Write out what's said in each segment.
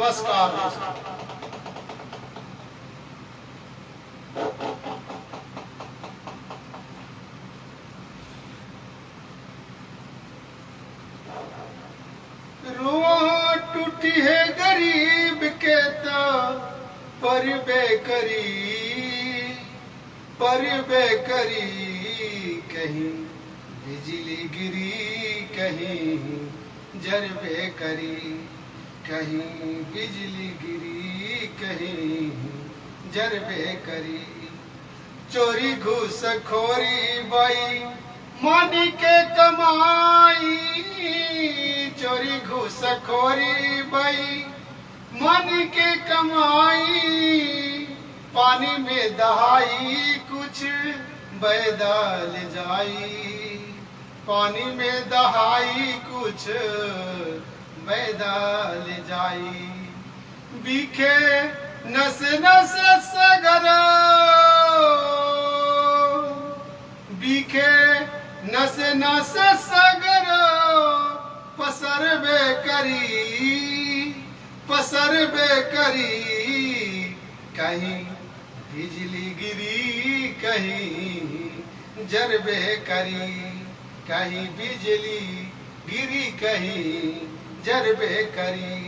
नमस्कार। रुआ टूटी है गरीब के तो पर बेकरी कहीं बिजली गिरी कहीं जरबे करी, कहीं बिजली गिरी कहीं जरबे करी। चोरी घूसखोरी बाई मानी के कमाई, चोरी घूसखोरी बाई मानी के कमाई। पानी में दहाई कुछ बैदाल जाई, पानी में दहाई कुछ बैदाल जाई। बीखे नस नस सगर, बीखे नस नस सगर पसरबे करी, कहीं बिजली गिरी कहीं जरबे करी, कहीं बिजली गिरी कहीं जरबे करी।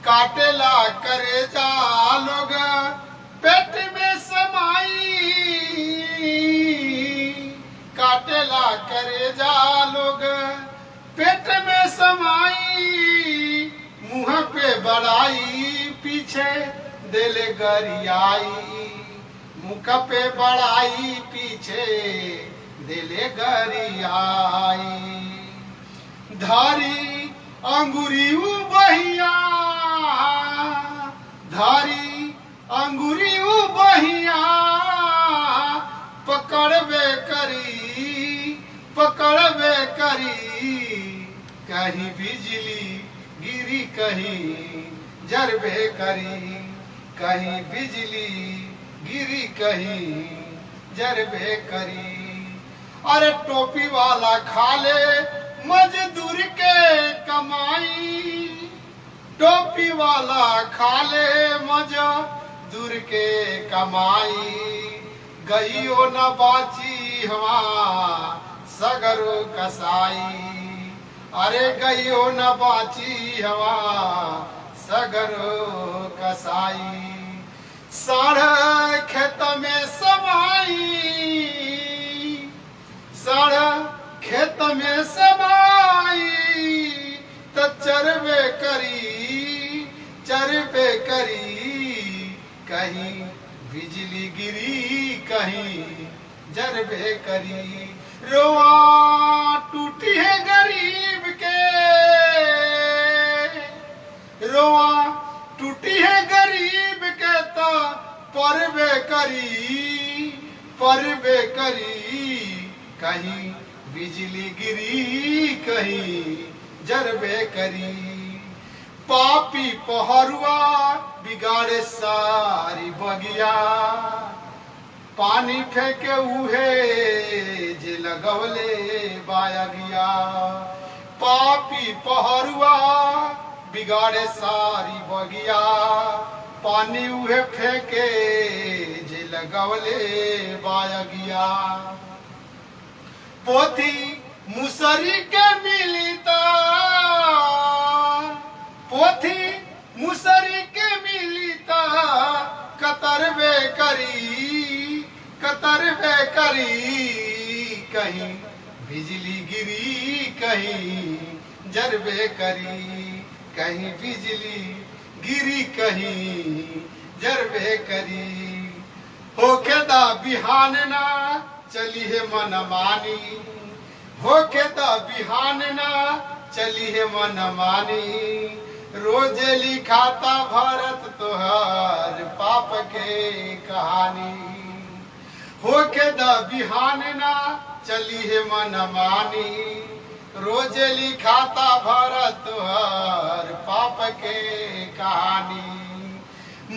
काटेला करे जा लोग पेट में समाई, काटेला करे जा लोग पेट में समाई। मुँह पे बड़ाई पीछे दिल गरियाई, मुख पे बड़ाई पीछे दिल गरियाई। धारी अंगुरी बहिया, धारी अंगुरी बहिया पकड़बे करी, कहीं बिजली गिरी कहीं जरबे करी, कहीं बिजली गिरी कहीं जरबे करी। अरे टोपी वाला खाले मजदूर के कमाई, टोपी वाला खाले मजदूर के कमाई। गईयो न बाची हवा सगरो कसाई, अरे गईयो न बाची हवा सगरो कसाई। साढ़ खेत में समाई, साढ़ खेत में समाई तो चरबे करी, कहीं बिजली गिरी कहीं जरबे करी। रोआ टूटी है गरीब के, रोआ टूटी है गरीब के तो परबे करी, कहीं बिजली गिरी कहीं जरबे करी। पापी पहरुआ बिगाड़े सारी बगिया, पानी फेंके उहे जे लगवले बाया गया। पापी पहरुआ बिगाड़े सारी बगिया, पानी उहे फेंके जे लगवले बाया गया। पोथी मुसरी के मिलता, पोथी मुसरी के मिलता कतरबे करी, कहीं बिजली गिरी कहीं जरबे करी, कहीं बिजली गिरी कहीं जरबे करी। होके दा बिहान ना चली है मन मानी, होके दा बिहान ना चली है मन मानी। रोज लिखाता भारत तोहर पाप के कहानी, होके दा बिहान ना चली है मन मानी। रोज लिखाता भारत तोहर पाप के कहानी।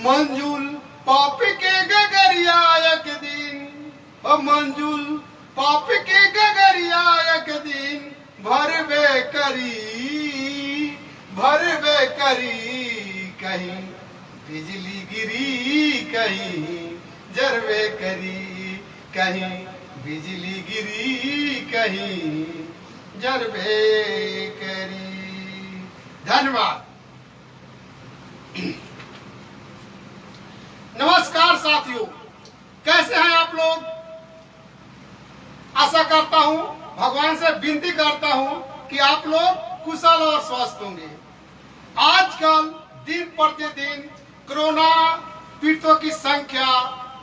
मंजुल पाप के गगरिया एक दिन, मंजुल पाप के गगरिया एक दिन भरबे करी, भरबे करी। कहीं बिजली गिरी कहीं जरबे करी, कहीं बिजली गिरी कहीं जरबे करी। धन्यवाद। नमस्कार साथियों, कैसे हैं आप लोग? आशा करता हूं, भगवान से विनती करता हूं कि आप लोग कुशल और स्वस्थ होंगे। आजकल दिन प्रतिदिन कोरोना पीड़ितों की संख्या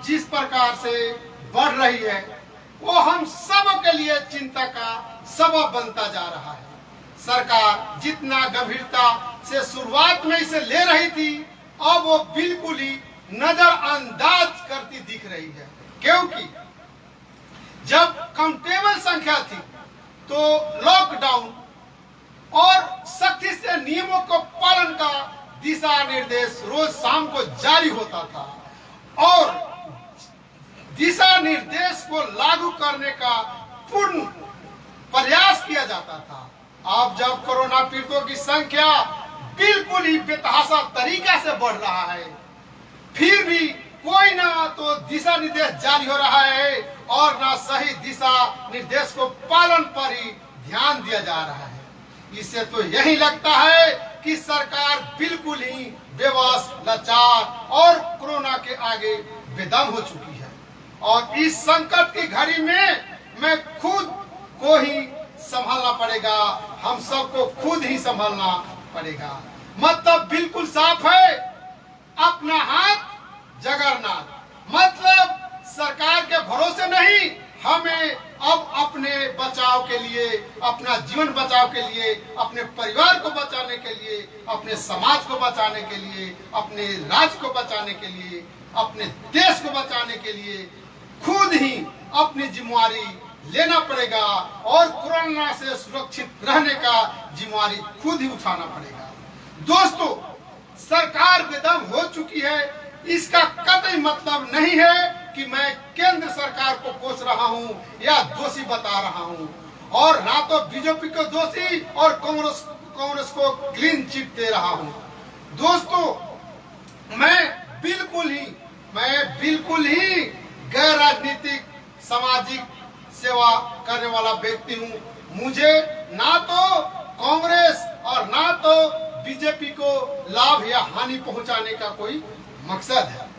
जिस प्रकार से बढ़ रही है वो हम सब के लिए चिंता का सबब बनता जा रहा है। सरकार जितना गंभीरता से शुरुआत में इसे ले रही थी, अब वो बिल्कुल ही नजरअंदाज करती दिख रही है, क्योंकि जब काउंटेबल संख्या थी तो लॉकडाउन और सख्ती से नियमों को पालन का दिशा निर्देश रोज शाम को जारी होता था और दिशा निर्देश को लागू करने का पूर्ण प्रयास किया जाता था। अब जब कोरोना पीड़ितों की संख्या बिल्कुल ही बेतहाशा तरीका से बढ़ रहा है, फिर भी कोई ना तो दिशा निर्देश जारी हो रहा है और ना सही दिशा निर्देश को पालन पर ही ध्यान दिया जा रहा है। इससे तो यही लगता है कि सरकार बिल्कुल ही बेबस, लाचार और कोरोना के आगे बेदम हो चुकी है। और इस संकट की घड़ी में मैं खुद को ही संभालना पड़ेगा, हम सबको खुद ही संभालना पड़ेगा। मतलब बिल्कुल साफ है, अपना हाथ जगरनाथ। मतलब सरकार के भरोसे नहीं, हमें अब अपने बचाव के लिए, अपना जीवन बचाव के लिए, अपने परिवार को बचाने के लिए, अपने समाज को बचाने के लिए, अपने राज्य को बचाने के लिए, अपने देश को बचाने के लिए खुद ही अपनी जिम्मेवारी लेना पड़ेगा और कोरोना से सुरक्षित रहने का जिम्मेवारी खुद ही उठाना पड़ेगा। दोस्तों, सरकार बेदम हो चुकी है, इसका कतई मतलब नहीं है कि मैं केंद्र सरकार को कोस रहा हूं या दोषी बता रहा हूं, और ना तो बीजेपी को दोषी और कांग्रेस को क्लीन चिट दे रहा हूं। दोस्तों, मैं बिल्कुल ही गैर राजनीतिक सामाजिक सेवा करने वाला व्यक्ति हूं। मुझे ना तो कांग्रेस और ना तो बीजेपी को लाभ या हानि पहुंचाने का कोई मकसद है।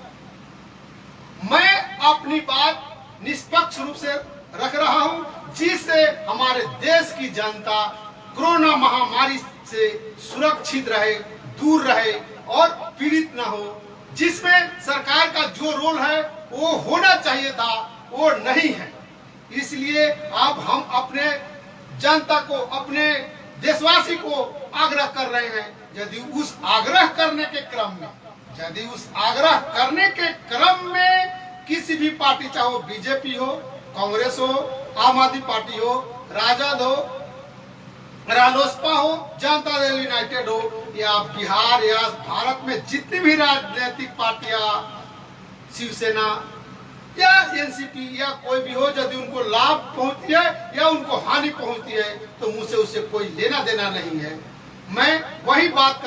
मैं अपनी बात निष्पक्ष रूप से रख रहा हूं, जिससे हमारे देश की जनता कोरोना महामारी से सुरक्षित रहे, दूर रहे और पीड़ित न हो। जिसमें सरकार का जो रोल है वो होना चाहिए था, वो नहीं है। इसलिए अब हम अपने जनता को, अपने देशवासी को आग्रह कर रहे हैं, यदि उस आग्रह करने के क्रम में किसी भी पार्टी, चाहे वो बीजेपी हो, कांग्रेस हो, आम आदमी पार्टी हो, राजद हो, रालोसपा हो, जनता दल यूनाइटेड हो, या बिहार या भारत में जितनी भी राजनीतिक पार्टियां, शिवसेना या एनसीपी या कोई भी हो, यदि उनको लाभ पहुंचती है या उनको हानि पहुंचती है तो मुझसे उससे कोई लेना देना नहीं है। मैं वही बात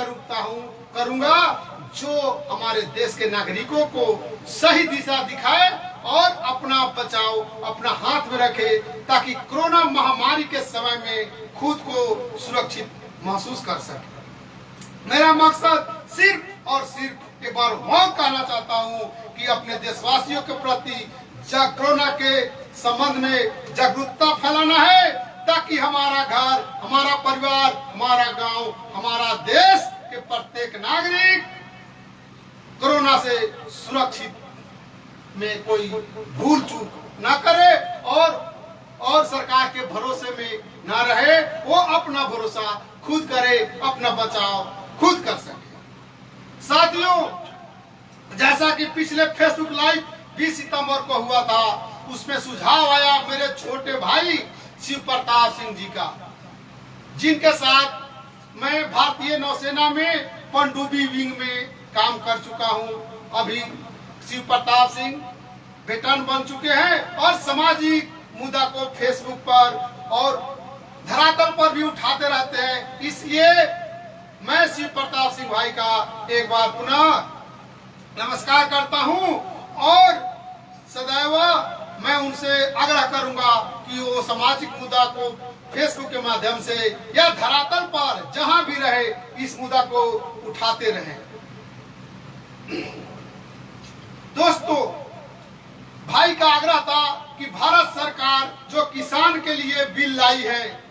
करूंगा जो हमारे देश के नागरिकों को सही दिशा दिखाए और अपना बचाव अपना हाथ में रखे, ताकि कोरोना महामारी के समय में खुद को सुरक्षित महसूस कर सके। मेरा मकसद सिर्फ और सिर्फ एक बार और कहना चाहता हूं कि अपने देशवासियों के प्रति कोरोना के संबंध में जागरूकता फैलाना है, ताकि हमारा घर, हमारा परिवार, हमारा गांव, हमारा देश के प्रत्येक नागरिक कोरोना से सुरक्षित में कोई भूल चूक न करे और सरकार के भरोसे में न रहे, वो अपना भरोसा खुद करे, अपना बचाव खुद कर सके। साथियों, जैसा कि पिछले फेसबुक लाइव 20 सितंबर को हुआ था, उसमें सुझाव आया मेरे छोटे भाई शिव प्रताप सिंह जी का, जिनके साथ मैं भारतीय नौसेना में पनडुब्बी विंग में काम कर चुका हूं। अभी शिव प्रताप सिंह वेटरन बन चुके हैं और सामाजिक मुद्दा को फेसबुक पर और धरातल पर भी उठाते रहते हैं। इसलिए मैं शिव प्रताप सिंह भाई का एक बार पुनः नमस्कार करता हूं और सदैव मैं उनसे आग्रह करूंगा कि वो सामाजिक मुद्दा को फेसबुक के माध्यम से या धरातल पर जहां भी रहे इस मुद्दा को उठाते रहें। दोस्तों, भाई का आग्रह था कि भारत सरकार जो किसान के लिए बिल लाई है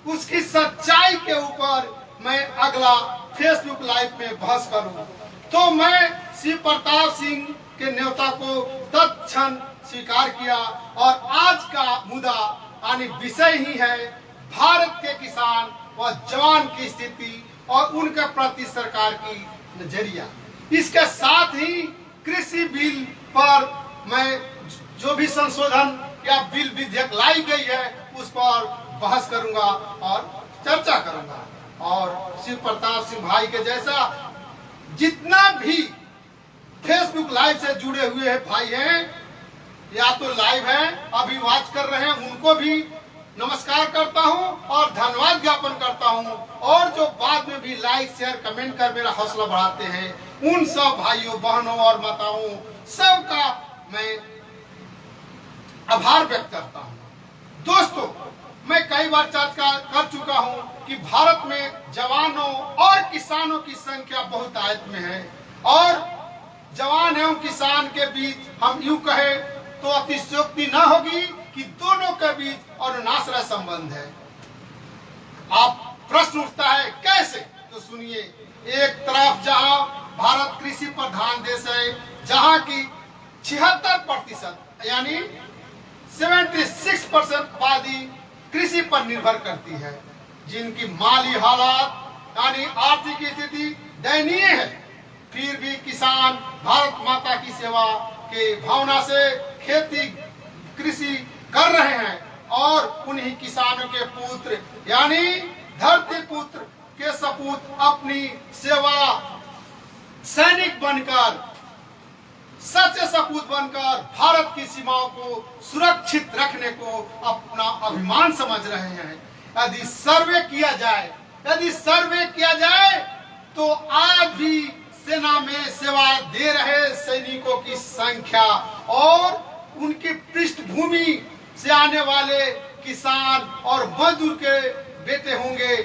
उसकी सच्चाई के ऊपर मैं अगला फेसबुक लाइव में बहस करूं, तो मैं शिव प्रताप सिंह के न्योता को तत्क्षण स्वीकार किया और आज का मुद्दा यानी विषय ही है भारत के किसान व जवान की स्थिति और उनके प्रति सरकार की नजरिया। इसके साथ ही कृषि बिल पर मैं जो भी संशोधन या बिल विधेयक लाई गई है उस पर बहस करूंगा और चर्चा करूंगा। और शिव प्रताप सिंह भाई के जैसा जितना भी फेसबुक लाइव से जुड़े हुए भाई हैं या तो लाइव हैं अभी वॉच कर रहे हैं, उनको भी नमस्कार करता हूं और धन्यवाद ज्ञापन करता हूं। और जो बाद में भी लाइक शेयर कमेंट कर मेरा हौसला बढ़ाते हैं उन सब भाइयों बहनों और माताओं सबका मैं आभार व्यक्त करता हूं। दोस्तों, मैं कई बार चर्चा कर चुका हूं कि भारत में जवानों और किसानों की संख्या बहुत आयत में है और जवान एवं किसान के बीच हम यूं कहे तो अतिशयोक्ति न होगी कि दोनों के बीच अनुनाश्रय संबंध है। आप प्रश्न उठता है कैसे, तो सुनिए। एक तरफ जहां भारत कृषि प्रधान देश है, जहां की 76% यानी 76% आबादी कृषि पर निर्भर करती है, जिनकी माली हालात यानी आर्थिक स्थिति दयनीय है, फिर भी किसान भारत माता की सेवा के भावना से खेती कृषि कर रहे हैं और उन्हीं किसानों के पुत्र यानी धरती पुत्र के सपूत अपनी सेवा सैनिक बनकर सच्चे सपूत बनकर भारत की सीमाओं को सुरक्षित रखने को अपना अभिमान समझ रहे हैं। यदि सर्वे किया जाए तो आज भी सेना में सेवा दे रहे सैनिकों की संख्या और उनकी पृष्ठभूमि से आने वाले किसान और मजदूर के बेटे होंगे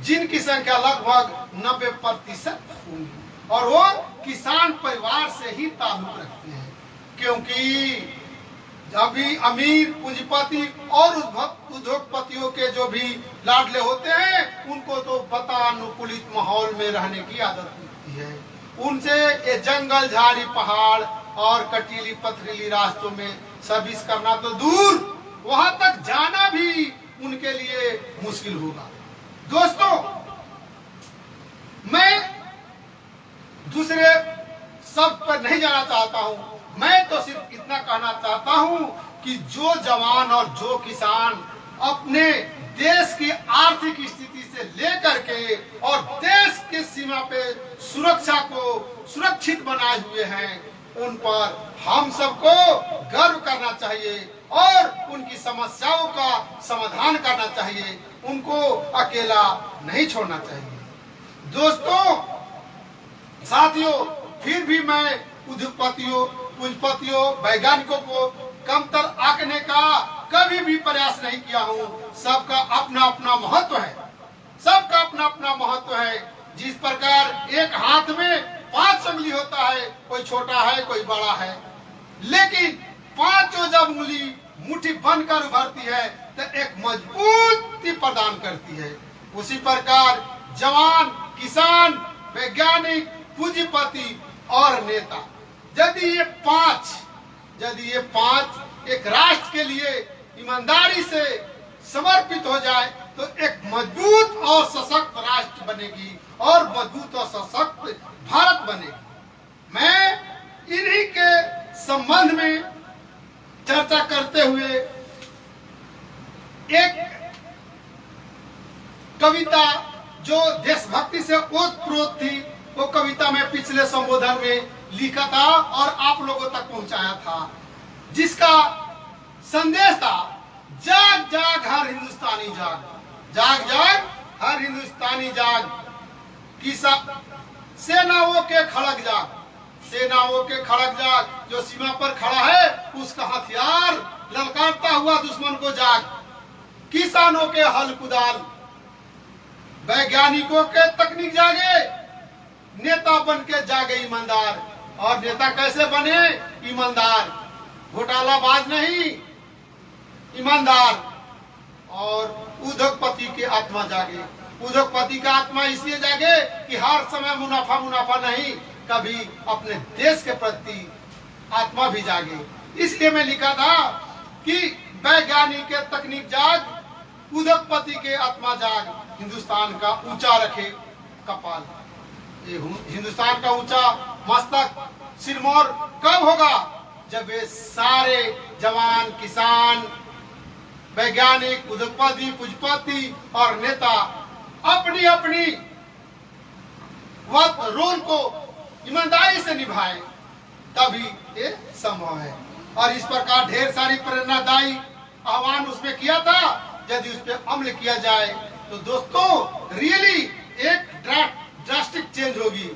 जिनकी संख्या लगभग 90% होंगी और वो किसान परिवार से ही ताल्लुक रखते हैं, क्योंकि अभी अमीर पूंजीपति और उद्योगपतियों के जो भी लाडले होते हैं उनको तो बतानुकूलित माहौल में रहने की आदत होती है। उनसे ये जंगल झाड़ी पहाड़ और कटीली पथरीली रास्तों में सर्विस करना तो दूर, वहां तक जाना भी उनके लिए मुश्किल होगा। दोस्तों, मैं दूसरे सब पर नहीं जाना चाहता हूं, मैं तो सिर्फ इतना कहना चाहता हूं कि जो जवान और जो किसान अपने देश की आर्थिक स्थिति से लेकर के और देश के सीमा पे सुरक्षा को सुरक्षित बनाए हुए हैं, उन पर हम सबको गर्व करना चाहिए और उनकी समस्याओं का समाधान करना चाहिए, उनको अकेला नहीं छोड़ना चाहिए। दोस्तों, साथियों, फिर भी मैं उद्योगपतियों पूंजीपतियों वैज्ञानिकों को कमतर आंकने का कभी भी प्रयास नहीं किया हूँ। सबका अपना अपना महत्व है, सबका अपना अपना महत्व है। जिस प्रकार एक हाथ में 5 उंगली होता है, कोई छोटा है कोई बड़ा है, लेकिन पांचों जब उंगली मुट्ठी बनकर उभरती है तो एक मजबूती प्रदान करती है। उसी प्रकार जवान, किसान, वैज्ञानिक, पूंजीपति और नेता, यदि ये पांच एक राष्ट्र के लिए ईमानदारी से समर्पित हो जाए तो एक मजबूत और सशक्त राष्ट्र बनेगी और मजबूत और सशक्त भारत बनेगी। मैं इन्हीं के संबंध में चर्चा करते हुए एक कविता जो देशभक्ति से ओतप्रोत थी, वो कविता में पिछले संबोधन में लिखा था और आप लोगों तक पहुंचाया था, जिसका संदेश था जाग जाग हर हिंदुस्तानी जाग, जाग जाग हर हिंदुस्तानी जाग। किसा सेनाओं के खड़ग जाग, सेनाओं के खड़ग जाग, जो सीमा पर खड़ा है उसका हथियार ललकारता हुआ दुश्मन को जाग। किसानों के हल कुदाल, वैज्ञानिकों के तकनीक जागे, नेता बन के जागे ईमानदार। और नेता कैसे बने? ईमानदार, घोटालाबाज नहीं, ईमानदार। और उद्योगपति की आत्मा जागे। उद्योगपति का आत्मा इसलिए जागे कि हर समय मुनाफा मुनाफा नहीं, कभी अपने देश के प्रति आत्मा भी जागे। इसलिए मैं लिखा था कि वैज्ञानिक के तकनीक जाग, उद्योगपति के आत्मा जाग, हिंदुस्तान का ऊंचा रखे कपाल। ये हिंदुस्तान का ऊंचा मस्तक सिरमौर कब होगा? जब ये सारे जवान, किसान, वैज्ञानिक, उद्योगपति, पूंजीपति और नेता अपनी अपनी रोल को ईमानदारी से निभाए, तभी ये संभव है। और इस प्रकार ढेर सारी प्रेरणादायी आह्वान उसमें किया था। यदि उस पर अमल किया जाए तो दोस्तों रियली एक ड्रास्टिक चेंज होगी,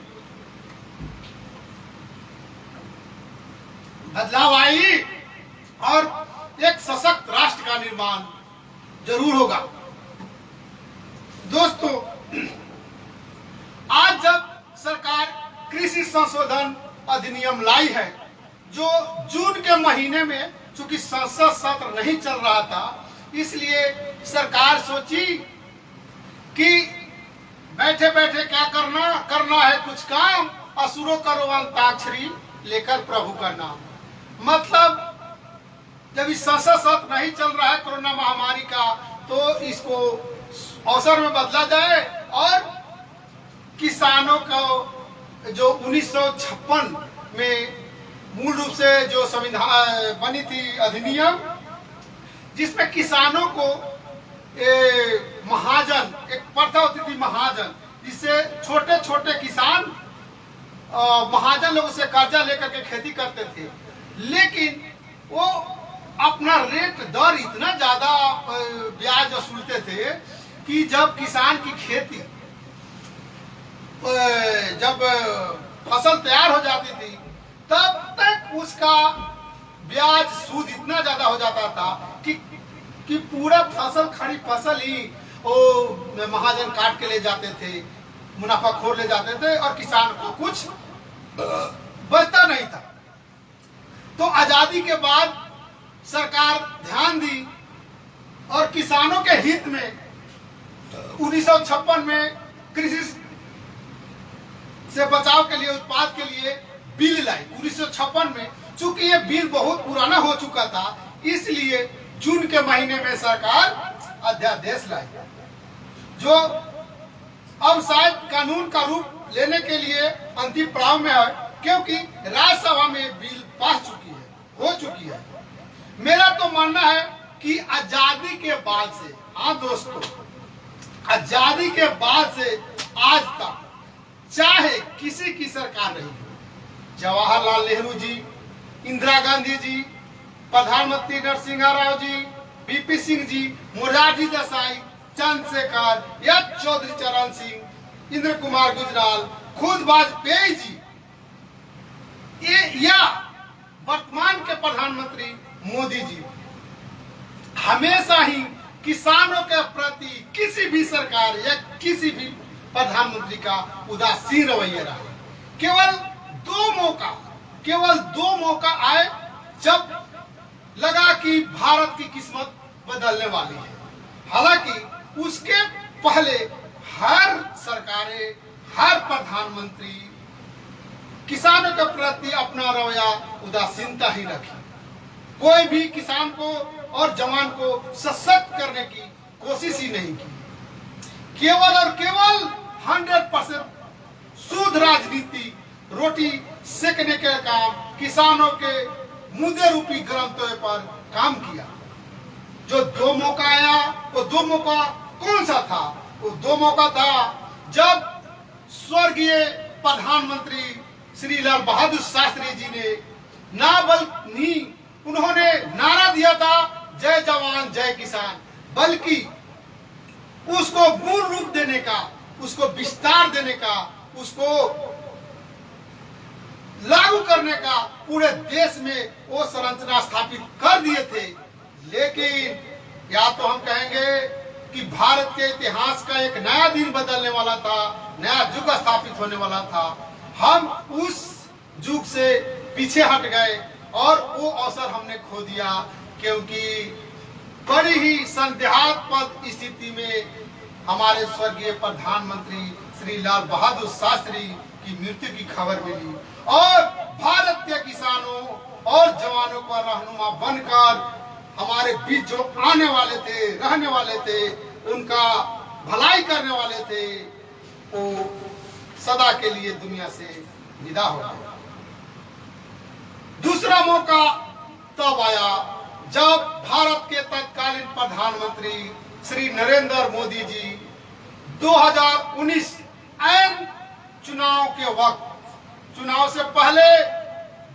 बदलाव आई और एक सशक्त राष्ट्र का निर्माण जरूर होगा। दोस्तों, आज जब सरकार कृषि संशोधन अधिनियम लाई है, जो जून के महीने में, चूंकि संसद सत्र नहीं चल रहा था, इसलिए सरकार सोची कि बैठे बैठे क्या करना है कुछ काम, असुरों करो अंताक्षरी लेकर प्रभु का नाम। मतलब जब इस संसद सत्र नहीं चल रहा है कोरोना महामारी का, तो इसको अवसर में बदला जाए और किसानों को जो 1956 में मूल रूप से जो संविधान बनी थी अधिनियम, जिसमें किसानों को महाजन, एक प्रथा होती थी महाजन, जिससे छोटे छोटे किसान महाजन लोगों से कर्जा लेकर के खेती करते थे, लेकिन वो अपना रेट दर इतना ज्यादा ब्याज वसूलते थे कि जब किसान की खेती, जब फसल तैयार हो जाती थी, तब तक उसका ब्याज सूद इतना ज्यादा हो जाता था कि पूरा फसल, खड़ी फसल ही वो महाजन काट के ले जाते थे, मुनाफाखोर ले जाते थे और किसान को कुछ बचता नहीं था। तो आजादी के बाद सरकार ध्यान दी और किसानों के हित में 1956 में कृषि से बचाव के लिए, उत्पाद के लिए बिल लाई 1956 में। चूंकि ये बिल बहुत पुराना हो चुका था, इसलिए जून के महीने में सरकार अध्यादेश लाई, जो अब शायद कानून का रूप लेने के लिए अंतिम पड़ाव में है, क्योंकि राज्यसभा में बिल पास हो चुकी है। मेरा तो मानना है कि आजादी के बाद से, हाँ दोस्तों, आजादी के बाद से आज तक चाहे किसी की सरकार रही हो, जवाहरलाल नेहरू जी, इंदिरा गांधी जी, प्रधानमंत्री नरसिंह राव जी, बीपी सिंह जी, मोरारजी देसाई, चंद्रशेखर या चौधरी चरण सिंह, इंद्र कुमार गुजराल, खुद वाजपेयी जी, या वर्तमान के प्रधानमंत्री मोदी जी, हमेशा ही किसानों के प्रति किसी भी सरकार या किसी भी प्रधानमंत्री का उदासीन रवैया रहा। केवल दो मौका आए जब लगा कि भारत की किस्मत बदलने वाली है। हालांकि उसके पहले हर सरकारें, हर प्रधानमंत्री किसानों के प्रति अपना रवैया उदासीनता ही रखी। कोई भी किसान को और जवान को सशक्त करने की कोशिश ही नहीं की। केवल और केवल 100% शुद्ध राजनीति, रोटी सेकने के काम, किसानों के मुद्दे रूपी गर्म तवे पर काम किया। जो दो मौका आया, वो दो मौका कौन सा था? वो दो मौका था जब स्वर्गीय प्रधानमंत्री श्री लाल बहादुर शास्त्री जी ने उन्होंने नारा दिया था जय जवान जय किसान, बल्कि उसको मूल रूप देने का उसको विस्तार देने का, उसको लागू करने का पूरे देश में वो संरचना स्थापित कर दिए थे। लेकिन या तो हम कहेंगे कि भारत के इतिहास का एक नया दिन बदलने वाला था, नया युग स्थापित होने वाला था। हम उस युग से पीछे हट गए और वो अवसर हमने खो दिया, क्योंकि बड़ी ही संदेहास्पद स्थिति में हमारे स्वर्गीय प्रधानमंत्री श्री लाल बहादुर शास्त्री की मृत्यु की खबर मिली और भारत के किसानों और जवानों का रहनुमा बनकर हमारे बीच जो आने वाले थे, रहने वाले थे, उनका भलाई करने वाले थे, वो सदा के लिए दुनिया से विदा हो गए। दूसरा मौका तब आया जब भारत के तत्कालीन प्रधानमंत्री श्री नरेंद्र मोदी जी 2019 ऐन चुनाव के वक्त, चुनाव से पहले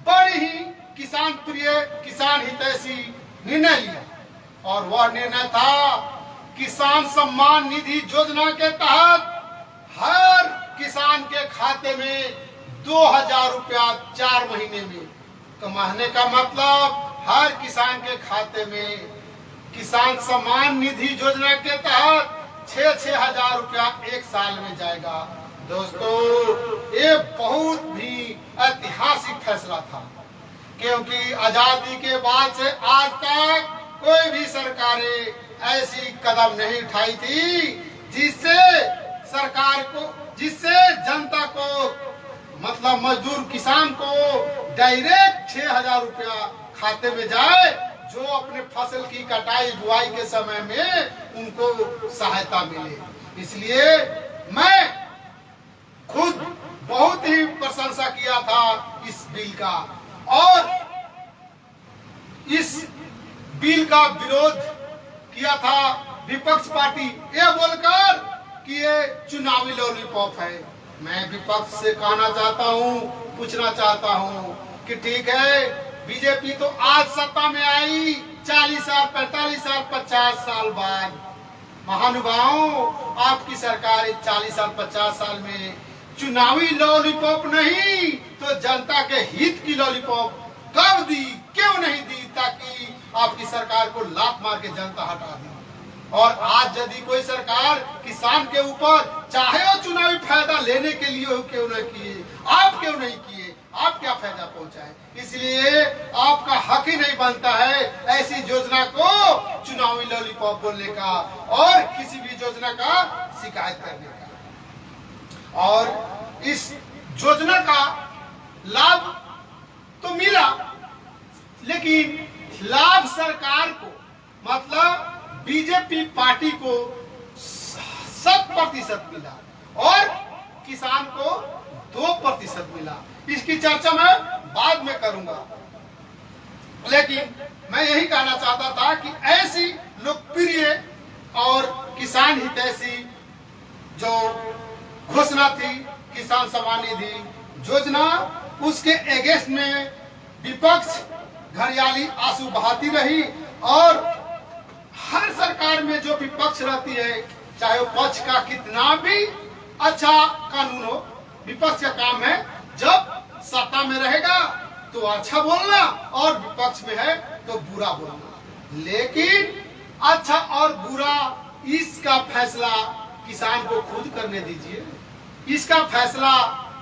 बड़ी ही किसान प्रिय, किसान हितैषी निर्णय लिया और वह निर्णय था किसान सम्मान निधि योजना के तहत हर किसान के खाते में 2000 रुपया 4 महीने में कमाने का मतलब हर किसान के खाते में किसान सम्मान निधि योजना के तहत 6-6 हजार रुपया एक साल में जाएगा। दोस्तों, ये बहुत भी ऐतिहासिक फैसला था, क्योंकि आजादी के बाद से आज तक कोई भी सरकारें ऐसी कदम नहीं उठाई थी जिससे जनता को, मतलब मजदूर किसान को डायरेक्ट 6000 रुपया खाते में जाए, जो अपने फसल की कटाई बुआई के समय में उनको सहायता मिले। इसलिए मैं खुद बहुत ही प्रशंसा किया था इस बिल का और इस बिल का विरोध किया था विपक्ष पार्टी ये बोलकर कि ये चुनावी लॉलीपॉप है। मैं विपक्ष से कहना चाहता हूँ, पूछना चाहता हूँ कि ठीक है, बीजेपी तो आज सत्ता में आई 40 साल, 45 साल, 50 साल बाद। महानुभावों, आपकी सरकार 40 साल, 50 साल में चुनावी लॉलीपॉप नहीं तो जनता के हित की लॉलीपॉप कब दी, क्यों नहीं दी, ताकि आपकी सरकार को लात मार के जनता हटा दी। और आज यदि कोई सरकार किसान के ऊपर चाहे वो चुनावी फायदा लेने के लिए हो, क्यों नहीं किए, आप क्यों नहीं किए, आप क्या फायदा पहुंचाए। इसलिए आपका हक ही नहीं बनता है ऐसी योजना को चुनावी लॉलीपॉप बोलने का और किसी भी योजना का शिकायत करने का। और इस योजना का लाभ तो मिला, लेकिन लाभ सरकार को, मतलब बीजेपी पार्टी को 100% मिला और किसान को 2% मिला। इसकी चर्चा मैं बाद में करूंगा, लेकिन मैं यही कहना चाहता था कि ऐसी लोकप्रिय और किसान हितैषी जो घोषणा थी किसान सम्मान निधि योजना, उसके अगेंस्ट में विपक्ष घड़ियाली आंसू बहाती रही और हर सरकार में जो विपक्ष रहती है, चाहे वो पक्ष का कितना भी अच्छा कानून हो, विपक्ष का काम है जब सत्ता में रहेगा तो अच्छा बोलना और विपक्ष में है तो बुरा बोलना। लेकिन अच्छा और बुरा इसका फैसला किसान को खुद करने दीजिए, इसका फैसला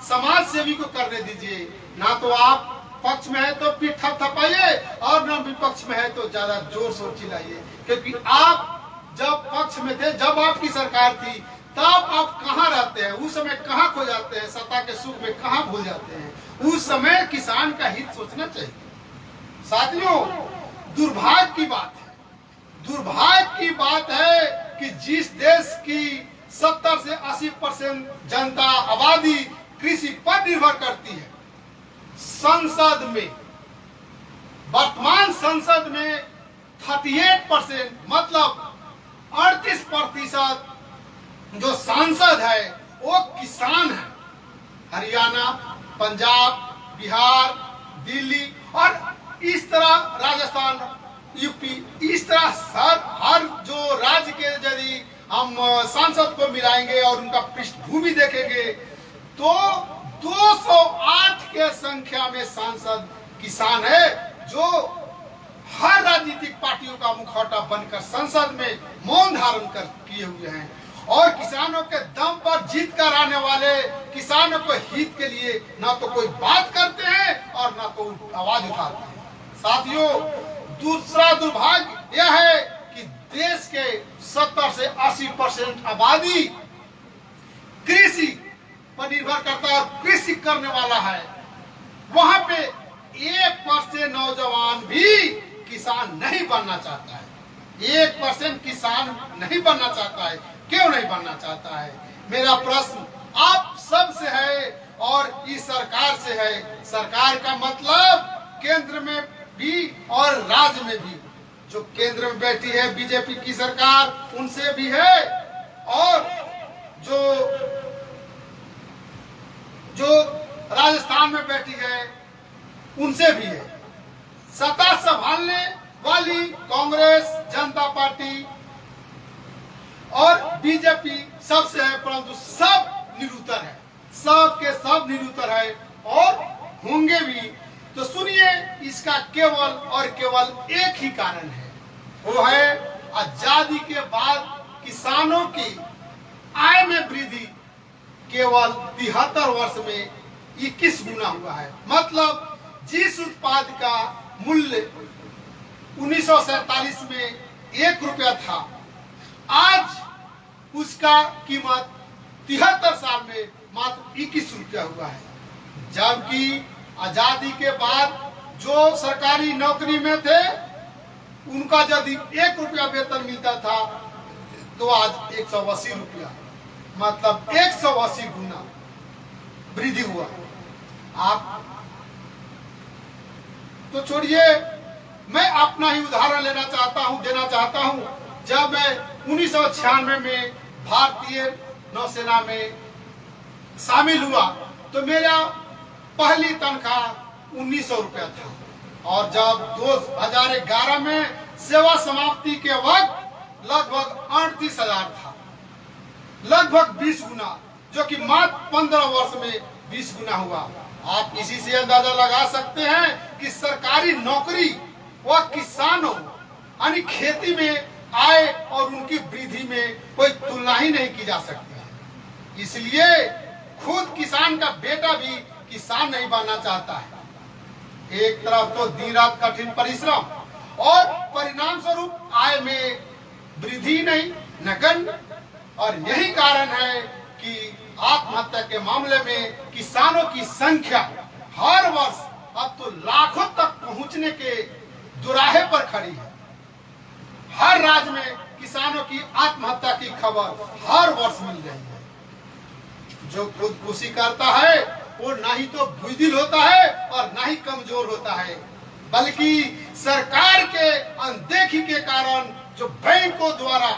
समाज सेवी को करने दीजिए। ना तो आप पक्ष में है तो पीठ थपथपाइए और न विपक्ष में है तो ज्यादा जोर शोर चिल्लाइए, क्योंकि आप जब पक्ष में थे, जब आपकी सरकार थी, तब आप कहाँ रहते हैं, उस समय कहाँ खो जाते हैं, सत्ता के सुख में कहाँ भूल जाते हैं। उस समय किसान का हित सोचना चाहिए। साथियों, दुर्भाग्य की बात है, दुर्भाग्य की बात है कि जिस देश की 70 से 80% जनता आबादी कृषि पर निर्भर करती है, संसद में, वर्तमान संसद में 38%, मतलब 38% जो सांसद है वो किसान है। हरियाणा, पंजाब, बिहार, दिल्ली और इस तरह राजस्थान, यूपी, इस तरह हर जो राज्य के यदि हम सांसद को मिलाएंगे और उनका पृष्ठभूमि देखेंगे तो 208 के संख्या में सांसद किसान है, जो हर राजनीतिक पार्टियों का मुखौटा बनकर संसद में मौन धारण कर किए हुए हैं और किसानों के दम पर जीत कर आने वाले किसानों को हित के लिए ना तो कोई बात करते हैं और ना तो आवाज उठाते हैं। साथियों, दूसरा दुर्भाग्य यह है कि देश के 70 से 80% आबादी कृषि पर निर्भर करता है और कृषि करने वाला है। वहां पे 1% नौजवान भी किसान नहीं बनना चाहता है। 1% किसान नहीं बनना चाहता है। क्यों नहीं बनना चाहता है? मेरा प्रश्न आप सब से है और इस सरकार से है। सरकार का मतलब केंद्र में भी और राज्य में भी। जो केंद्र में बैठी है बीजेपी की सरकार, उनसे भी है और जो राजस्थान में बैठी है उनसे भी है। सत्ता संभालने वाली कांग्रेस, जनता पार्टी और बीजेपी सबसे है, परंतु सब निरुत्तर है, सब के सब निरुत्तर है और होंगे भी। तो सुनिए, इसका केवल और केवल एक ही कारण है, वो है आजादी के बाद किसानों की आय में वृद्धि केवल 73 वर्ष में 21 गुना हुआ है। मतलब जिस उत्पाद का मूल्य 1947 में 1 रुपया था, आज उसका कीमत 73 साल में मात्र 21 रुपया हुआ है। जबकि आजादी के बाद जो सरकारी नौकरी में थे उनका यदि 1 रुपया वेतन मिलता था तो आज 180 रुपया, मतलब 180 गुना वृद्धि हुआ। आप तो छोड़िए, मैं अपना ही उदाहरण देना चाहता हूं। जब मैं 1996 में भारतीय नौसेना में शामिल हुआ तो मेरा पहली तनख्वाह 1900 रुपया था और जब 2011 में सेवा समाप्ति के वक्त लगभग 38,000 था, लगभग 20 गुना, जो कि मात्र 15 वर्ष में 20 गुना हुआ। आप इसी से अंदाजा लगा सकते हैं कि सरकारी नौकरी व किसानों यानी खेती में आय और उनकी वृद्धि में कोई तुलना ही नहीं की जा सकती। इसलिए खुद किसान का बेटा भी किसान नहीं बनना चाहता है। एक तरफ तो दिन रात कठिन परिश्रम और परिणाम स्वरूप आय में वृद्धि नहीं, नगण्य, और यही कारण है कि आत्महत्या के मामले में किसानों की संख्या हर वर्ष अब तो लाखों तक पहुंचने के दुराहे पर खड़ी है। हर राज्य में किसानों की आत्महत्या की खबर हर वर्ष मिल रही है। जो खुदकुशी करता है वो ना ही तो बुज़दिल होता है और ना ही कमजोर होता है, बल्कि सरकार के अनदेखी के कारण जो बैंकों द्वारा,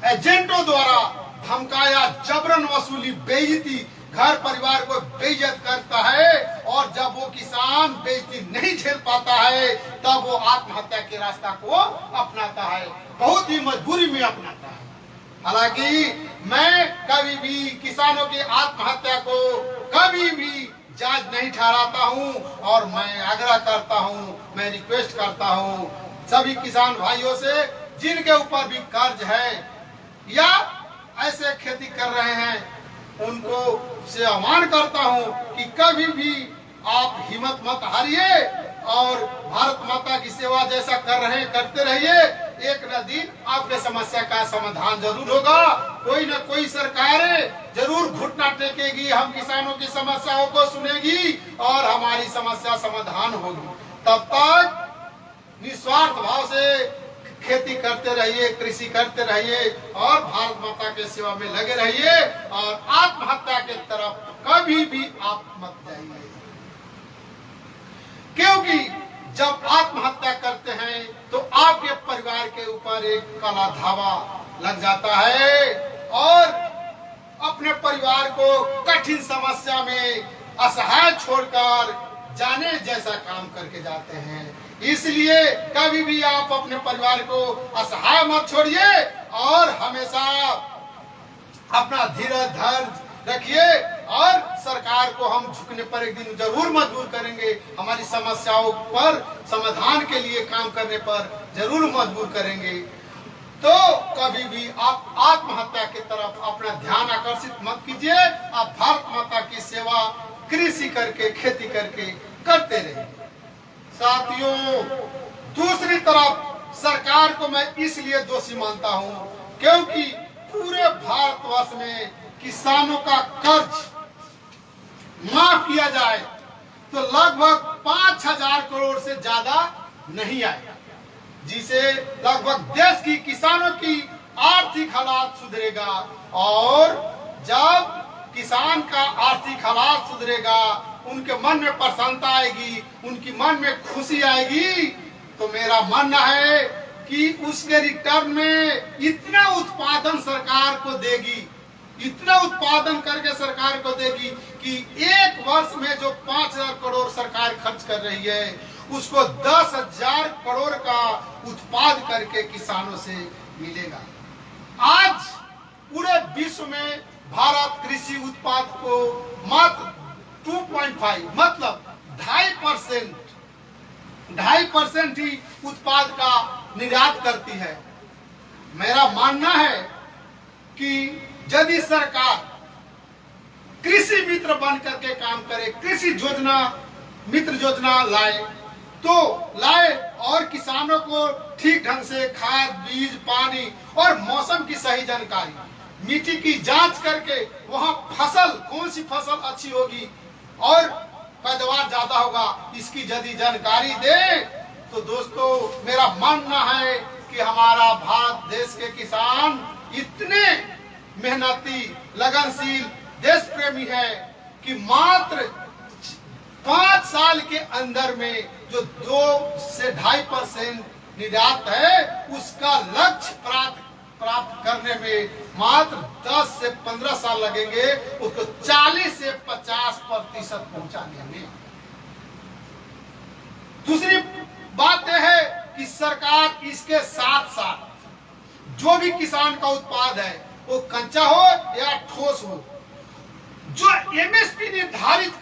एजेंटों द्वारा धमकाया, जबरन वसूली, बेइज्जती, घर परिवार को बेइज्जत करता है और जब वो किसान बेइज्जती नहीं झेल पाता है तब वो आत्महत्या के रास्ता को अपनाता है, बहुत ही मजबूरी में अपनाता है। हालांकि मैं कभी भी किसानों की आत्महत्या को कभी भी जायज नहीं ठहराता हूं और मैं आग्रह करता हूं, मैं रिक्वेस्ट करता हूं सभी किसान भाइयों से जिनके ऊपर भी कर्ज है या ऐसे खेती कर रहे हैं, उनको से आह्वान करता हूं कि कभी भी आप हिम्मत मत हारिए और भारत माता की सेवा जैसा कर रहे हैं करते रहिए। एक न दिन आपके समस्या का समाधान जरूर होगा। कोई न कोई सरकार जरूर घुटना टेकेगी, हम किसानों की समस्याओं को सुनेगी और हमारी समस्या समाधान होगी। तब तक निस्वार्थ भाव से खेती करते रहिए, कृषि करते रहिए और भारत माता के सेवा में लगे रहिए और आत्महत्या के तरफ कभी भी आप मत जाइए, क्योंकि जब आत्महत्या करते हैं तो आपके परिवार के ऊपर एक काला धावा लग जाता है और अपने परिवार को कठिन समस्या में असहाय छोड़कर जाने जैसा काम करके जाते हैं। इसलिए कभी भी आप अपने परिवार को असहाय मत छोड़िए और हमेशा अपना धीरज धैर्य रखिए और सरकार को हम झुकने पर एक दिन जरूर मजबूर करेंगे, हमारी समस्याओं पर समाधान के लिए काम करने पर जरूर मजबूर करेंगे। तो कभी भी आप आत्महत्या की तरफ अपना ध्यान आकर्षित मत कीजिए। आप भारत माता की सेवा कृषि करके, खेती करके करते रहिए। साथियों, दूसरी तरफ सरकार को मैं इसलिए दोषी मानता हूं क्योंकि पूरे भारतवर्ष में किसानों का कर्ज माफ किया जाए तो लगभग 5,000 करोड़ से ज्यादा नहीं आएगा, जिसे लगभग देश की किसानों की आर्थिक हालात सुधरेगा। और जब किसान का आर्थिक हालात सुधरेगा, उनके मन में प्रसन्नता आएगी, उनकी मन में खुशी आएगी, तो मेरा मानना है कि उसके रिटर्न में इतना उत्पादन सरकार को देगी, इतना उत्पादन करके सरकार को देगी कि एक वर्ष में जो 5,000 करोड़ सरकार खर्च कर रही है, उसको 10,000 करोड़ का उत्पाद करके किसानों से मिलेगा। आज पूरे विश्व में भारत कृषि उत्पाद को मात्र 2.5 मतलब 2.5% ही उत्पाद का निर्यात करती है। मेरा मानना है कि यदि सरकार कृषि मित्र बन करके काम करे, कृषि योजना मित्र योजना लाए और किसानों को ठीक ढंग से खाद, बीज, पानी और मौसम की सही जानकारी, मिट्टी की जांच करके वहां फसल कौन सी फसल अच्छी होगी और पैदावार ज्यादा होगा, इसकी यदि जानकारी दे तो दोस्तों मेरा मानना है कि हमारा भारत देश के किसान इतने मेहनती, लगनशील, देश प्रेमी है कि मात्र 5 साल के अंदर में जो 2 से 2.5% निर्यात है, उसका लक्ष्य प्राप्त करने में मात्र 10 से 15 साल लगेंगे, उसको 40 से 50% पहुंचाने में। दूसरी बात यह है कि सरकार इसके साथ साथ जो भी किसान का उत्पाद है, वो कच्चा हो या ठोस हो, जो एमएसपी निर्धारित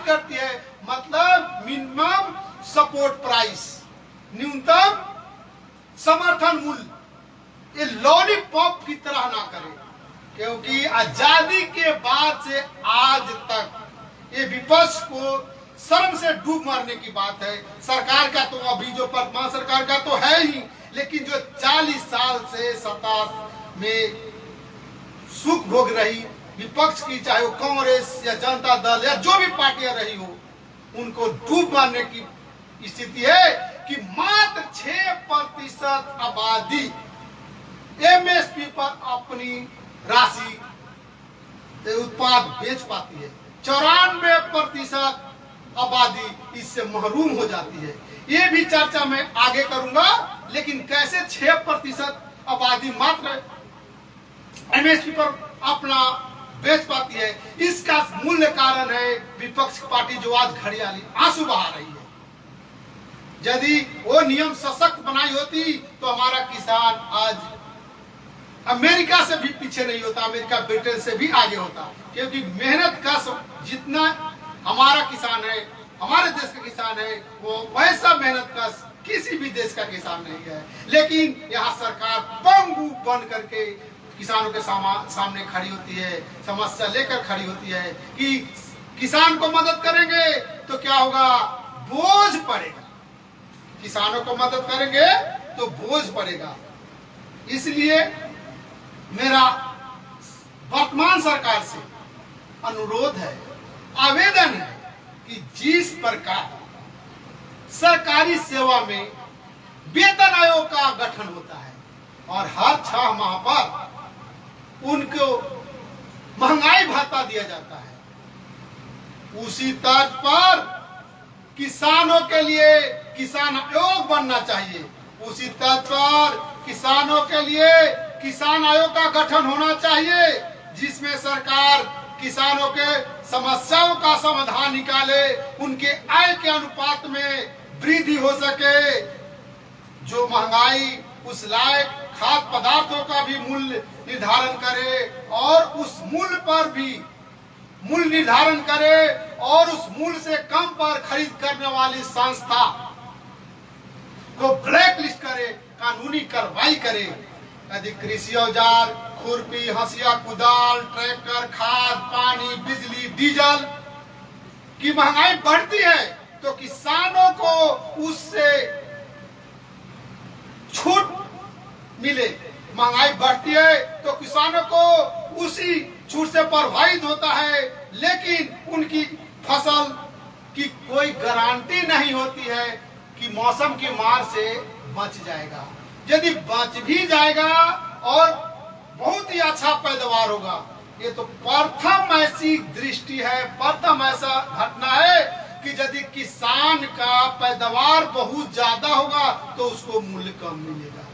करती है, मतलब मिनिमम सपोर्ट प्राइस, न्यूनतम समर्थन मूल्य, ये लॉलीपॉप की तरह ना करे, क्योंकि आजादी के बाद से आज तक ये विपक्ष को शर्म से डूब मारने की बात है। सरकार का तो अभी जो वर्तमान सरकार का तो है ही, लेकिन जो 40 साल से सत्ता में सुख भोग रही विपक्ष की, चाहे वो कांग्रेस या जनता दल या जो भी पार्टियां रही हो, उनको डूब मारने की स्थिति है कि मात्र 6% आबादी एमएसपी पर अपनी राशि उत्पाद बेच पाती है, 94% आबादी इससे महरूम हो जाती है। ये भी चर्चा मैं आगे करूंगा, लेकिन कैसे 6% आबादी मात्र एमएसपी पर अपना बेच पाती है, इसका मूल कारण है विपक्ष पार्टी जो आज घड़ियाली आंसू बहा रही है। यदि वो नियम सशक्त बनाई होती तो हमारा किसान आज अमेरिका से भी पीछे नहीं होता, अमेरिका ब्रिटेन से भी आगे होता, क्योंकि मेहनत का जितना हमारा किसान है, हमारे देश का किसान है, वो वैसा मेहनत का किसी भी देश का किसान नहीं है। लेकिन यहाँ सरकार पंगु बन करके किसानों के सामने खड़ी होती है, समस्या लेकर खड़ी होती है कि किसान को मदद करेंगे तो क्या होगा, बोझ पड़ेगा, किसानों को मदद करेंगे तो बोझ पड़ेगा। इसलिए मेरा वर्तमान सरकार से अनुरोध है, आवेदन है कि जिस प्रकार सरकारी सेवा में वेतन आयोग का गठन होता है और हर 6 माह पर उनको महंगाई भत्ता दिया जाता है, उसी तर्ज पर किसानों के लिए किसान आयोग बनना चाहिए। उसी तर्ज पर किसानों के लिए किसान आयोग का गठन होना चाहिए, जिसमें सरकार किसानों के समस्याओं का समाधान निकाले, उनके आय के अनुपात में वृद्धि हो सके, जो महंगाई उस लायक खाद्य पदार्थों का भी मूल्य निर्धारण करे और उस मूल्य पर भी मूल्य निर्धारण करे और उस मूल्य से कम पर खरीद करने वाली संस्था को ब्लैक लिस्ट करे, कानूनी कार्रवाई करे। यदि कृषि औजार, खुरपी, हंसिया, कुदाल, ट्रैक्टर, खाद, पानी, बिजली, डीजल की महंगाई बढ़ती है तो किसानों को उससे छूट मिले। महंगाई बढ़ती है तो किसानों को उसी छूट से प्रभावित होता है, लेकिन उनकी फसल की कोई गारंटी नहीं होती है कि मौसम की मार से बच जाएगा। यदि बच भी जाएगा और बहुत ही अच्छा पैदावार होगा, ये तो प्रथम ऐसी दृष्टि है, प्रथम ऐसा घटना है कि यदि किसान का पैदावार बहुत ज्यादा होगा तो उसको मूल्य कम मिलेगा,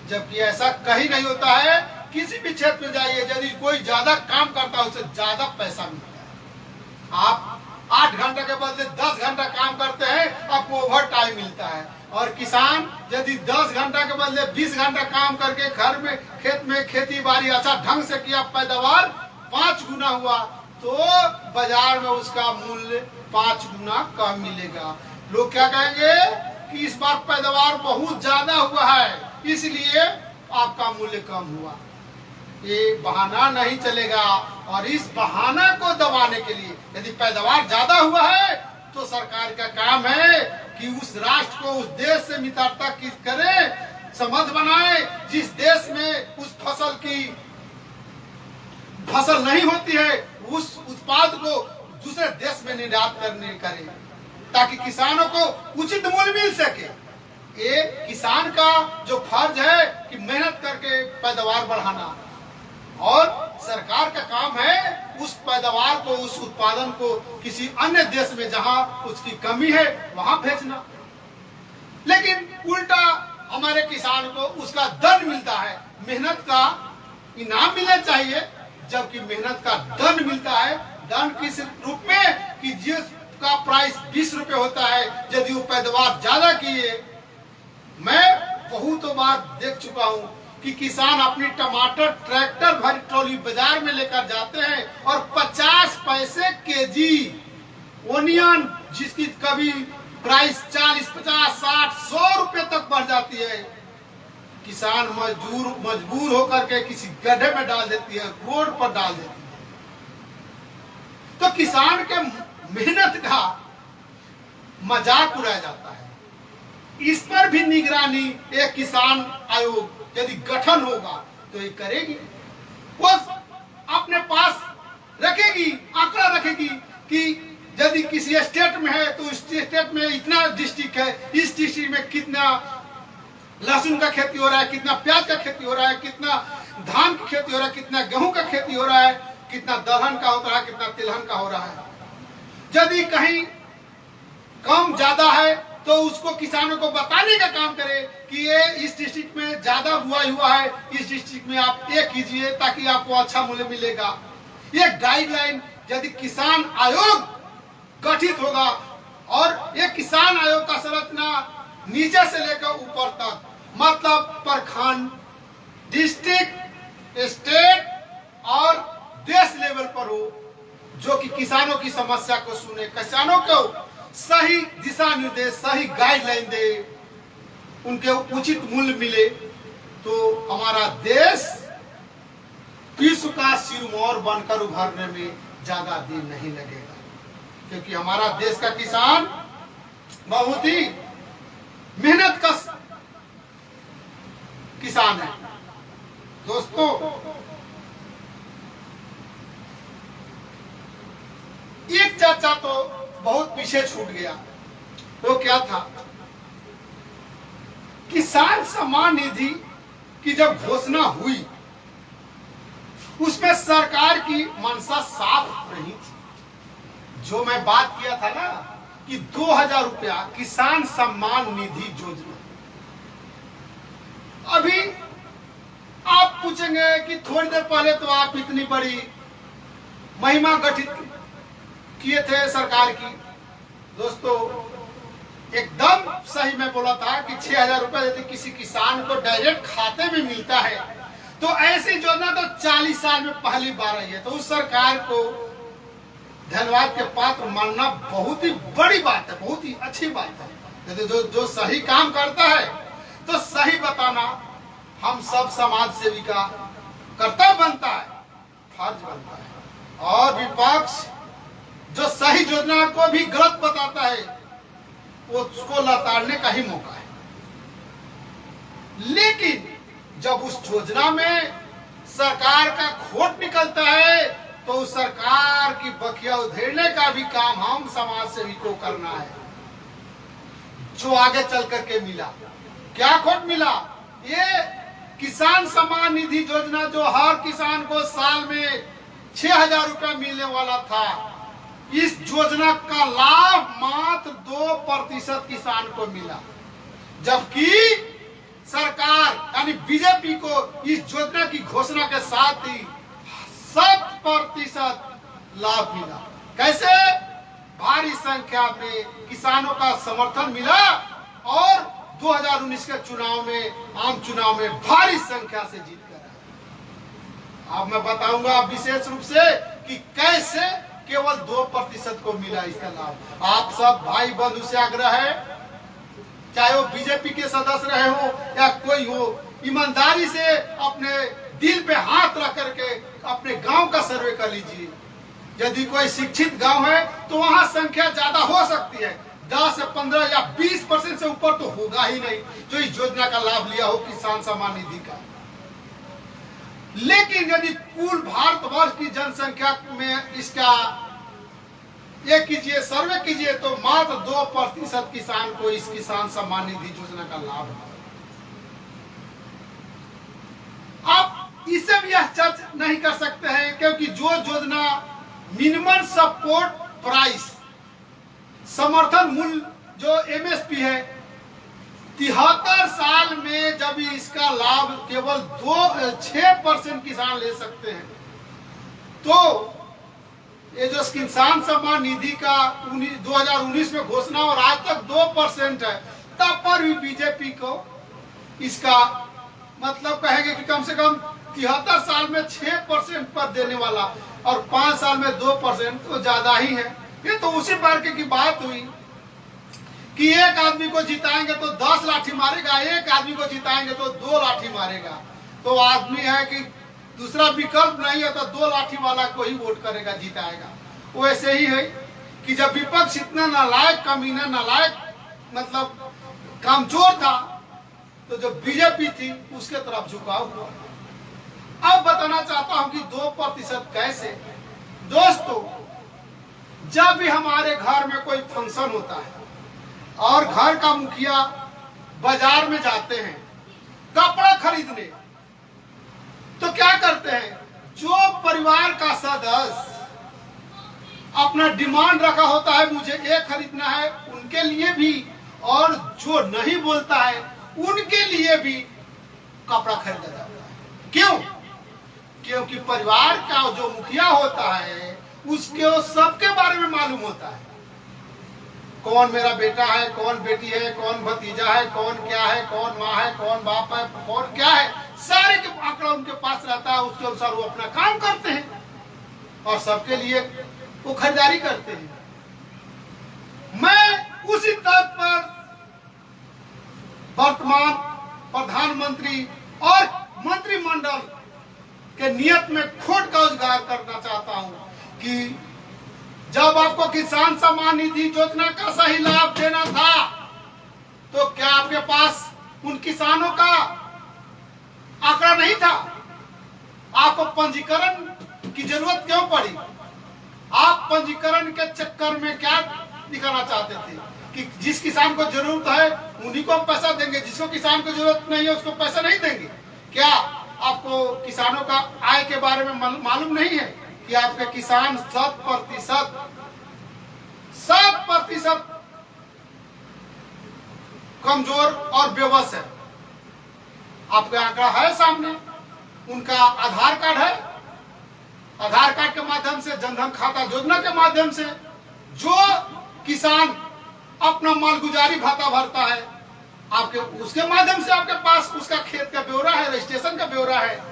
जबकि ऐसा कहीं नहीं होता है। किसी भी क्षेत्र में जाइए, यदि कोई ज्यादा काम करता है उसे ज्यादा पैसा मिलता है। आप 8 घंटे के बदले 10 घंटा काम करते हैं, आपको ओवर टाइम मिलता है। और किसान यदि 10 घंटा के बदले 20 घंटा काम करके घर में खेत में खेती बाड़ी अच्छा ढंग से किया, पैदावार 5 गुना हुआ तो बाजार में उसका मूल्य 5 गुना कम मिलेगा। लोग क्या कहेंगे कि इस बार पैदावार बहुत ज्यादा हुआ है इसलिए आपका मूल्य कम हुआ। ये बहाना नहीं चलेगा। और इस बहाना को दबाने के लिए यदि पैदावार ज्यादा हुआ है तो सरकार का काम है कि उस राष्ट्र को, उस देश से मित्रता करे, संबंध बनाए जिस देश में उस फसल नहीं होती है, उस उत्पाद को दूसरे देश में निर्यात करे ताकि किसानों को उचित मूल्य मिल सके। ये किसान का जो फर्ज है कि मेहनत करके पैदावार बढ़ाना, और सरकार का काम है उस पैदावार को, उस उत्पादन को किसी अन्य देश में जहां उसकी कमी है वहां भेजना। लेकिन उल्टा हमारे किसान को उसका दंड मिलता है। मेहनत का इनाम मिलना चाहिए, जबकि मेहनत का दंड मिलता है। दंड किस रूप में कि जिसका प्राइस 20 रुपए होता है, यदि वो पैदावार ज्यादा किए। मैं बहुत बार देख चुका हूं कि किसान अपनी टमाटर ट्रैक्टर भरी ट्रॉली बाजार में लेकर जाते हैं और 50 पैसे केजी ओनियन, जिसकी कभी प्राइस 40, 50, 60, 100 रुपए तक बढ़ जाती है, किसान मजबूर होकर के किसी गड्ढे में डाल देती है, रोड पर डाल देती है। तो किसान के मेहनत का मजाक उड़ाया जाता है। इस पर भी निगरानी एक किसान आयोग यदि गठन होगा तो ये करेगी। वो अपने पास रखेगी, आंकड़ा रखेगी कि यदि किसी स्टेट में है तो उस स्टेट में इतना डिस्ट्रिक्ट है, इस डिस्ट्रिक्ट में कितना लहसुन का खेती हो रहा है, कितना प्याज का खेती हो रहा है, कितना धान की खेती हो रहा है, कितना गेहूं का खेती हो रहा है, कितना दलहन का हो रहा है, कितना तिलहन का हो रहा है। यदि कहीं कम ज्यादा है तो उसको किसानों को बताने का काम करे कि ये इस डिस्ट्रिक्ट में ज्यादा बुआई हुआ है, इस डिस्ट्रिक्ट में आप ये कीजिए ताकि आपको अच्छा मूल्य मिलेगा। ये गाइडलाइन यदि किसान आयोग गठित होगा, और ये किसान आयोग का संरचना नीचे से लेकर ऊपर तक, मतलब प्रखंड, डिस्ट्रिक्ट, स्टेट और देश लेवल पर हो, जो कि किसानों की समस्या को सुने, किसानों को सही दिशा निर्देश, सही गाइडलाइन दे, उनके उचित मूल्य मिले, तो हमारा देश विश्व का सिरमौर बनकर उभरने में ज्यादा दिन नहीं लगेगा। क्योंकि हमारा देश का किसान बहुत ही मेहनत का किसान है। दोस्तों, एक चर्चा तो बहुत पीछे छूट गया। वो क्या था? किसान सम्मान निधि की जब घोषणा हुई उसमें सरकार की मंशा साफ नहीं थी। जो मैं बात किया था ना कि 2000 रुपया किसान सम्मान निधि योजना, अभी आप पूछेंगे कि थोड़ी देर पहले तो आप इतनी बड़ी महिमा गठित किए थे सरकार की। दोस्तों एकदम सही मैं बोला था कि 6,000 रुपए यदि किसी किसान को डायरेक्ट खाते में मिलता है तो ऐसी योजना तो 40 साल में पहली बार आई है। तो उस सरकार को धन्यवाद के पात्र मानना बहुत ही बड़ी बात है, बहुत ही अच्छी बात है। यदि जो सही काम करता है तो सही बताना हम सब समाज सेवी का कर्तव्य बनता है, फर्ज बनता है। और विपक्ष जो सही योजना को भी गलत बताता है वो उसको लताड़ने का ही मौका है। लेकिन जब उस योजना में सरकार का खोट निकलता है तो उस सरकार की बखिया उधेड़ने का भी काम हम समाज सेवी को करना है। जो आगे चल करके मिला, क्या खोट मिला? ये किसान सम्मान निधि योजना जो हर किसान को साल में 6,000 रुपया मिलने वाला था, इस योजना का लाभ मात्र 2% किसान को मिला, जबकि सरकार यानी बीजेपी को इस योजना की घोषणा के साथ ही 7% लाभ मिला। कैसे? भारी संख्या में किसानों का समर्थन मिला और 2019 के चुनाव में, आम चुनाव में भारी संख्या से जीत कर। अब मैं बताऊंगा विशेष रूप से कि कैसे केवल 2% को मिला इसका लाभ। आप सब भाई बंधु से आग्रह है, चाहे वो बीजेपी के सदस्य रहे हो या कोई हो, ईमानदारी से अपने दिल पे हाथ रख करके अपने गांव का सर्वे कर लीजिए। यदि कोई शिक्षित गांव है तो वहां संख्या ज्यादा हो सकती है, 10 से 15 या 20% से ऊपर तो होगा ही नहीं जो इस योजना का लाभ लिया हो किसान सम्मान निधि का। लेकिन यदि कुल भारतवर्ष की जनसंख्या में इसका ये कीजिए, सर्वे कीजिए, तो मात्र 2% किसान को इस किसान सम्मान निधि योजना का लाभ है। आप इसे भी चर्च नहीं कर सकते हैं क्योंकि जो योजना मिनिमम सपोर्ट प्राइस, समर्थन मूल्य जो एमएसपी है, 73 साल में जब इसका लाभ केवल 6% किसान ले सकते हैं, तो ये जो किसान सम्मान निधि का 2019 में घोषणा और आज तक 2% है, तब पर भी बीजेपी को इसका मतलब कहेंगे कि कम से कम 73 साल में 6% पर देने वाला और 5 साल में 2% तो ज्यादा ही है। ये तो उसी पार्टी की बात हुई कि एक आदमी को जिताएंगे तो 10 लाठी मारेगा, एक आदमी को जिताएंगे तो 2 लाठी मारेगा। तो आदमी है कि दूसरा विकल्प नहीं है तो 2 लाठी वाला को ही वोट करेगा, जिताएगा। वो ऐसे ही है कि जब विपक्ष इतना नालायक, कमीना, नालायक मतलब कमजोर था, तो जो बीजेपी थी उसके तरफ झुकाव हुआ। अब बताना चाहता हूं कि 2% कैसे। दोस्तों, जब भी हमारे घर में कोई फंक्शन होता है और घर का मुखिया बाजार में जाते हैं कपड़ा खरीदने, तो क्या करते हैं? जो परिवार का सदस्य अपना डिमांड रखा होता है, मुझे ये खरीदना है, उनके लिए भी, और जो नहीं बोलता है उनके लिए भी कपड़ा खरीदा जाता है। क्यों? क्योंकि परिवार का जो मुखिया होता है उसके सबके बारे में मालूम होता है, कौन मेरा बेटा है, कौन बेटी है, कौन भतीजा है, कौन क्या है, कौन माँ है, कौन बाप है, कौन क्या है, सारे के आंकड़ा उनके पास रहता है। उसके अनुसार वो अपना काम करते हैं और सबके लिए वो खरीदारी करते हैं। मैं उसी तर्क पर वर्तमान प्रधानमंत्री और मंत्रिमंडल के नियत में खोट का उजागर करना चाहता हूं कि जब आपको किसान सम्मान निधि योजना का सही लाभ देना था तो क्या आपके पास उन किसानों का आंकड़ा नहीं था? आपको पंजीकरण की जरूरत क्यों पड़ी? आप पंजीकरण के चक्कर में क्या दिखाना चाहते थे कि जिस किसान को जरूरत है उन्हीं को हम पैसा देंगे, जिसको किसान को जरूरत नहीं है उसको पैसा नहीं देंगे? क्या आपको किसानों का आय के बारे में मालूम नहीं है कि आपके किसान 7% कमजोर और बेबस है? आपका आंकड़ा है सामने, उनका आधार कार्ड है, आधार कार्ड के माध्यम से, जनधन खाता योजना के माध्यम से जो किसान अपना मालगुजारी भत्ता भरता है, आपके उसके माध्यम से आपके पास उसका खेत का ब्यौरा है, रजिस्ट्रेशन का ब्यौरा है,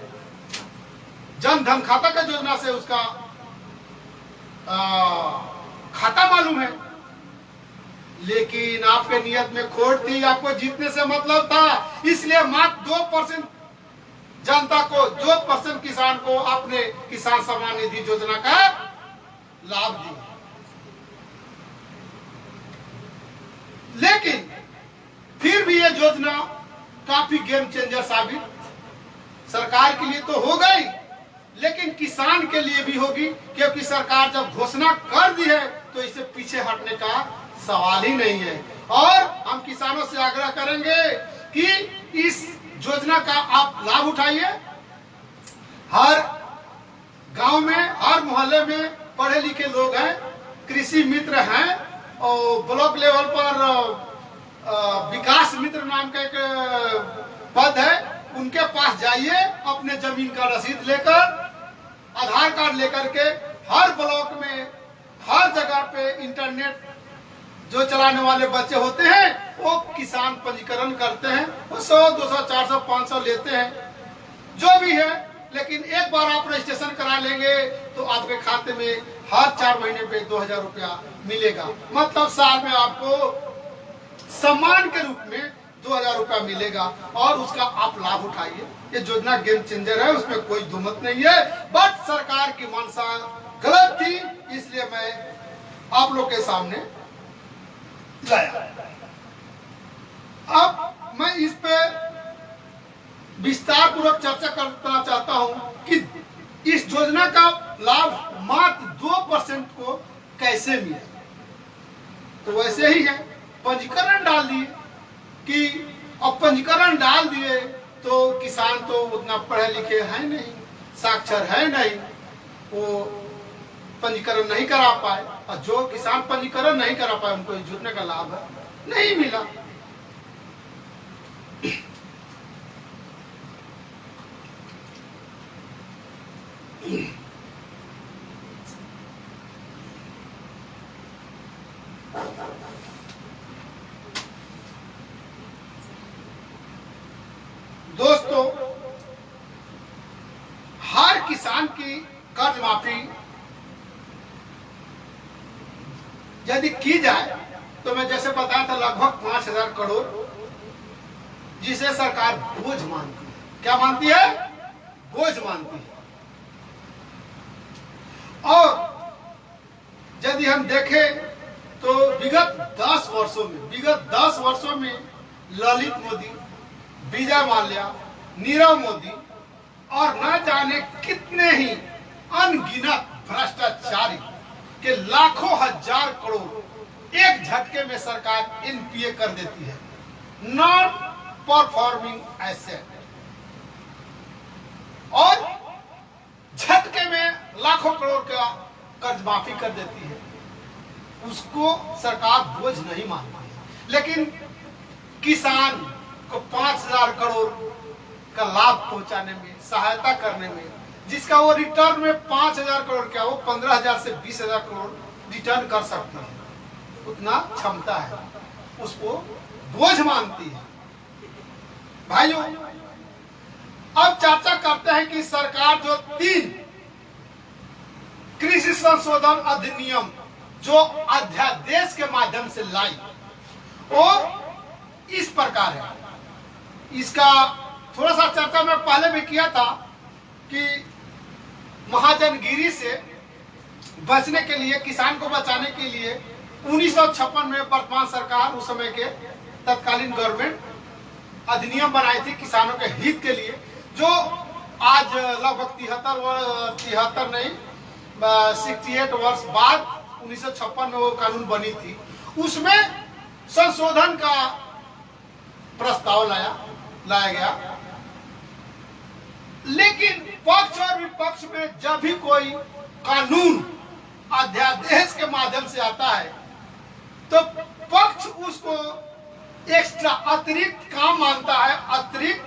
जन धन खाता का योजना से उसका खाता मालूम है। लेकिन आपके नियत में खोट थी, आपको जीतने से मतलब था, इसलिए मात्र 2% जनता को, 2% किसान को आपने किसान सम्मान निधि योजना का लाभ दिया। लेकिन फिर भी ये योजना काफी गेम चेंजर साबित सरकार के लिए तो हो गई, लेकिन किसान के लिए भी होगी, क्योंकि सरकार जब घोषणा कर दी है तो इसे पीछे हटने का सवाल ही नहीं है। और हम किसानों से आग्रह करेंगे कि इस योजना का आप लाभ उठाइए। हर गांव में, हर मोहल्ले में पढ़े लिखे लोग हैं, कृषि मित्र हैं, और ब्लॉक लेवल पर विकास मित्र नाम का एक पद है, उनके पास जाइए, अपने जमीन का रसीद लेकर, आधार कार्ड लेकर के, हर ब्लॉक में, हर जगह पे इंटरनेट जो चलाने वाले बच्चे होते हैं वो किसान पंजीकरण करते हैं, वो 100, 200, 400, 500 लेते हैं, जो भी है। लेकिन एक बार आप रजिस्ट्रेशन करा लेंगे तो आपके खाते में हर 4 महीने पे 2000 रुपया मिलेगा। मतलब साल में आपको सम्मान के रूप में 2000 रुपया मिलेगा, और उसका आप लाभ उठाइए। ये योजना गेम चेंजर है, उसमें कोई दुमत नहीं है, बट सरकार की मंशा गलत थी, इसलिए मैं आप लोग के सामने लाया। अब मैं इस पे विस्तार पूर्वक चर्चा करना चाहता हूं कि इस योजना का लाभ मात्र 2% को कैसे मिला। तो वैसे ही है, पंजीकरण डाल दिए कि अब पंजीकरण डाल दिए तो किसान तो उतना पढ़े लिखे हैं नहीं, साक्षर है नहीं, वो पंजीकरण नहीं करा पाए, और जो किसान पंजीकरण नहीं करा पाए उनको इस योजना का लाभ नहीं मिला। दोस्तों, हर किसान की कर्ज माफी यदि की जाए तो मैं जैसे बताया था लगभग 5000 करोड़, जिसे सरकार बोझ मानती है। क्या मानती है? बोझ मानती है। और यदि हम देखें तो विगत 10 वर्षों में ललित मोदी, विजय माल्या, नीरव मोदी और न जाने कितने ही अनगिनत भ्रष्टाचारी के लाखों हजार करोड़ एक झटके में सरकार एनपीए कर देती है, नॉन परफॉर्मिंग एसेट, और झटके में लाखों करोड़ का कर्ज माफी कर देती है। उसको सरकार बोझ नहीं मानती है, लेकिन किसान को 5000 करोड़ का लाभ पहुंचाने में, सहायता करने में, जिसका वो रिटर्न में 5000 करोड़ क्या, वो 15000 से 20000 करोड़ रिटर्न कर सकते हैं, उतना क्षमता है, उसको बोझ मानती है। भाइयों, अब चर्चा करते हैं कि सरकार जो 3 कृषि संशोधन अधिनियम जो अध्यादेश के माध्यम से लाई, वो इस प्रकार है। इसका थोड़ा सा चर्चा मैं पहले भी किया था कि महाजनगिरी से बचने के लिए, किसान को बचाने के लिए 1956 में वर्तमान सरकार, उस समय के तत्कालीन गवर्नमेंट, अधिनियम बनाई थी किसानों के हित के लिए, जो आज लगभग 68 वर्ष बाद 1956 में वो कानून बनी थी। उसमें संशोधन का प्रस्ताव लाया गया, लेकिन पक्ष और विपक्ष में जब भी कोई कानून अध्यादेश के माध्यम से आता है तो पक्ष उसको एक्स्ट्रा, अतिरिक्त काम मानता है, अतिरिक्त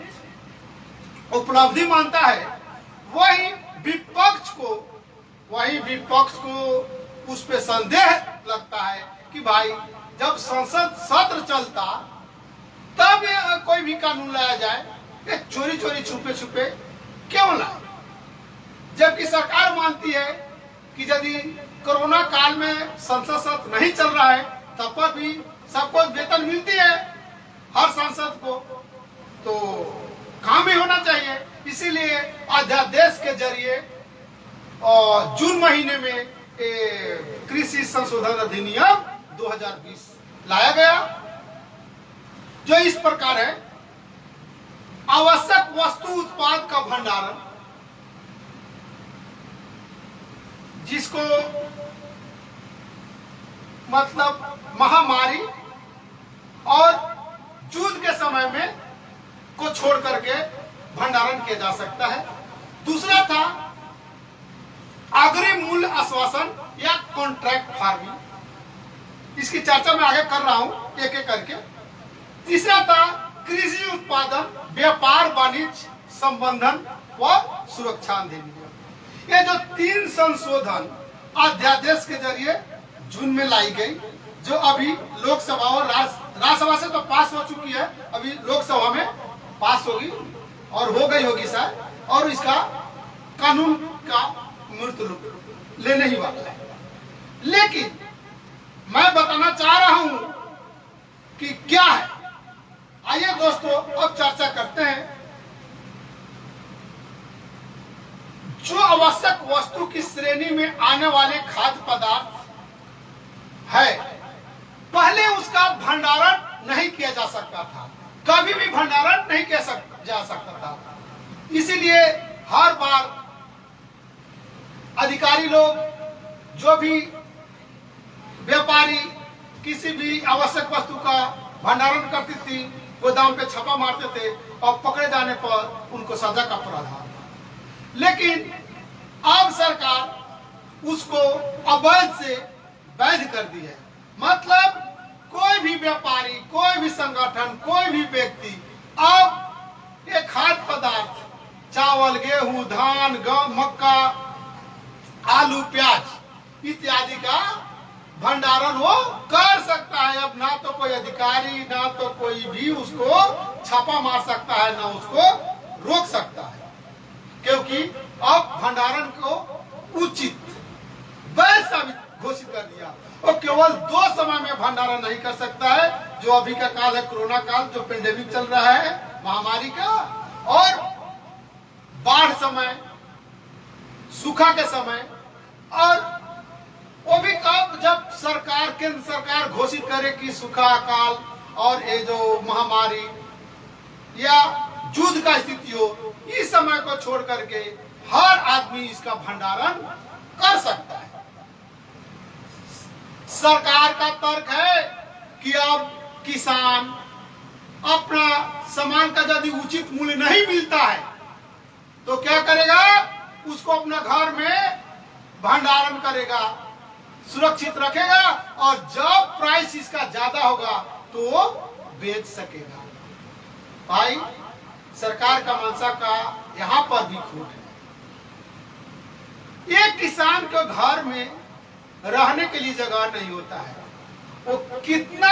उपलब्धि मानता है। वही विपक्ष को उस पे संदेह लगता है कि भाई जब संसद सत्र चलता तब ये कोई भी कानून लाया जाए, ये चोरी चोरी छुपे छुपे क्यों लाए? जबकि सरकार मानती है कि यदि कोरोना काल में संसद सत्र नहीं चल रहा है तब पर भी सबको वेतन मिलती है, हर सांसद को, तो काम ही होना चाहिए। इसीलिए अध्यादेश के जरिए जून महीने में कृषि संशोधन अधिनियम 2020 लाया गया, जो इस प्रकार है। आवश्यक वस्तु उत्पाद का भंडारण, जिसको मतलब महामारी और युद्ध के समय में को छोड़ करके भंडारण किया जा सकता है। दूसरा था अग्रिम मूल्य आश्वासन या कॉन्ट्रैक्ट फार्मिंग, इसकी चर्चा मैं आगे कर रहा हूं एक एक करके। तीसरा था कृषि उत्पादन, व्यापार वाणिज्य संबंधन व सुरक्षा अधिनियम। ये जो 3 संशोधन अध्यादेश के जरिए जून में लाई गई, जो अभी लोकसभा और राज्यसभा से तो पास हो चुकी है, अभी लोकसभा में पास होगी और हो गई होगी शायद, और इसका कानून का मूर्त रूप लेने ही वाला है। लेकिन मैं बताना चाह रहा हूं कि क्या है। आइए दोस्तों अब चर्चा करते हैं। जो आवश्यक वस्तु की श्रेणी में आने वाले खाद्य पदार्थ है, पहले उसका भंडारण नहीं किया जा सकता था, कभी भी भंडारण नहीं किया जा सकता था। इसीलिए हर बार अधिकारी लोग, जो भी व्यापारी किसी भी आवश्यक वस्तु का भंडारण करती थी, गोदाम पे छापा मारते थे और पकड़े जाने पर उनको सजा का प्रावधान था। लेकिन अब सरकार उसको अवैध से वैध कर दी है। मतलब कोई भी व्यापारी, कोई भी संगठन, कोई भी व्यक्ति अब ये खाद्य पदार्थ, चावल, गेहूं, धान, गेहूं, मक्का, आलू, प्याज इत्यादि का भंडारण वो कर सकता है। अब ना तो कोई अधिकारी, ना तो कोई भी उसको छापा मार सकता है, ना उसको रोक सकता है, क्योंकि अब भंडारण को उचित वैध साबित घोषित कर दिया। और केवल 2 समय में भंडारण नहीं कर सकता है, जो अभी का काल है कोरोना काल, जो पेंडेमिक चल रहा है महामारी का, और बाढ़ समय, सूखा के समय, और वो भी कब, जब सरकार, केंद्र सरकार घोषित करे कि सूखा काल और ये जो महामारी या युद्ध का स्थिति हो, इस समय को छोड़ करके हर आदमी इसका भंडारण कर सकता है। सरकार का तर्क है कि अब किसान अपना सामान का यदि उचित मूल्य नहीं मिलता है तो क्या करेगा, उसको अपना घर में भंडारण करेगा, सुरक्षित रखेगा, और जब प्राइस इसका ज्यादा होगा तो वो बेच सकेगा। भाई सरकार का मंशा का यहाँ पर भी खोट है। एक किसान के घर में रहने के लिए जगह नहीं होता है, वो कितना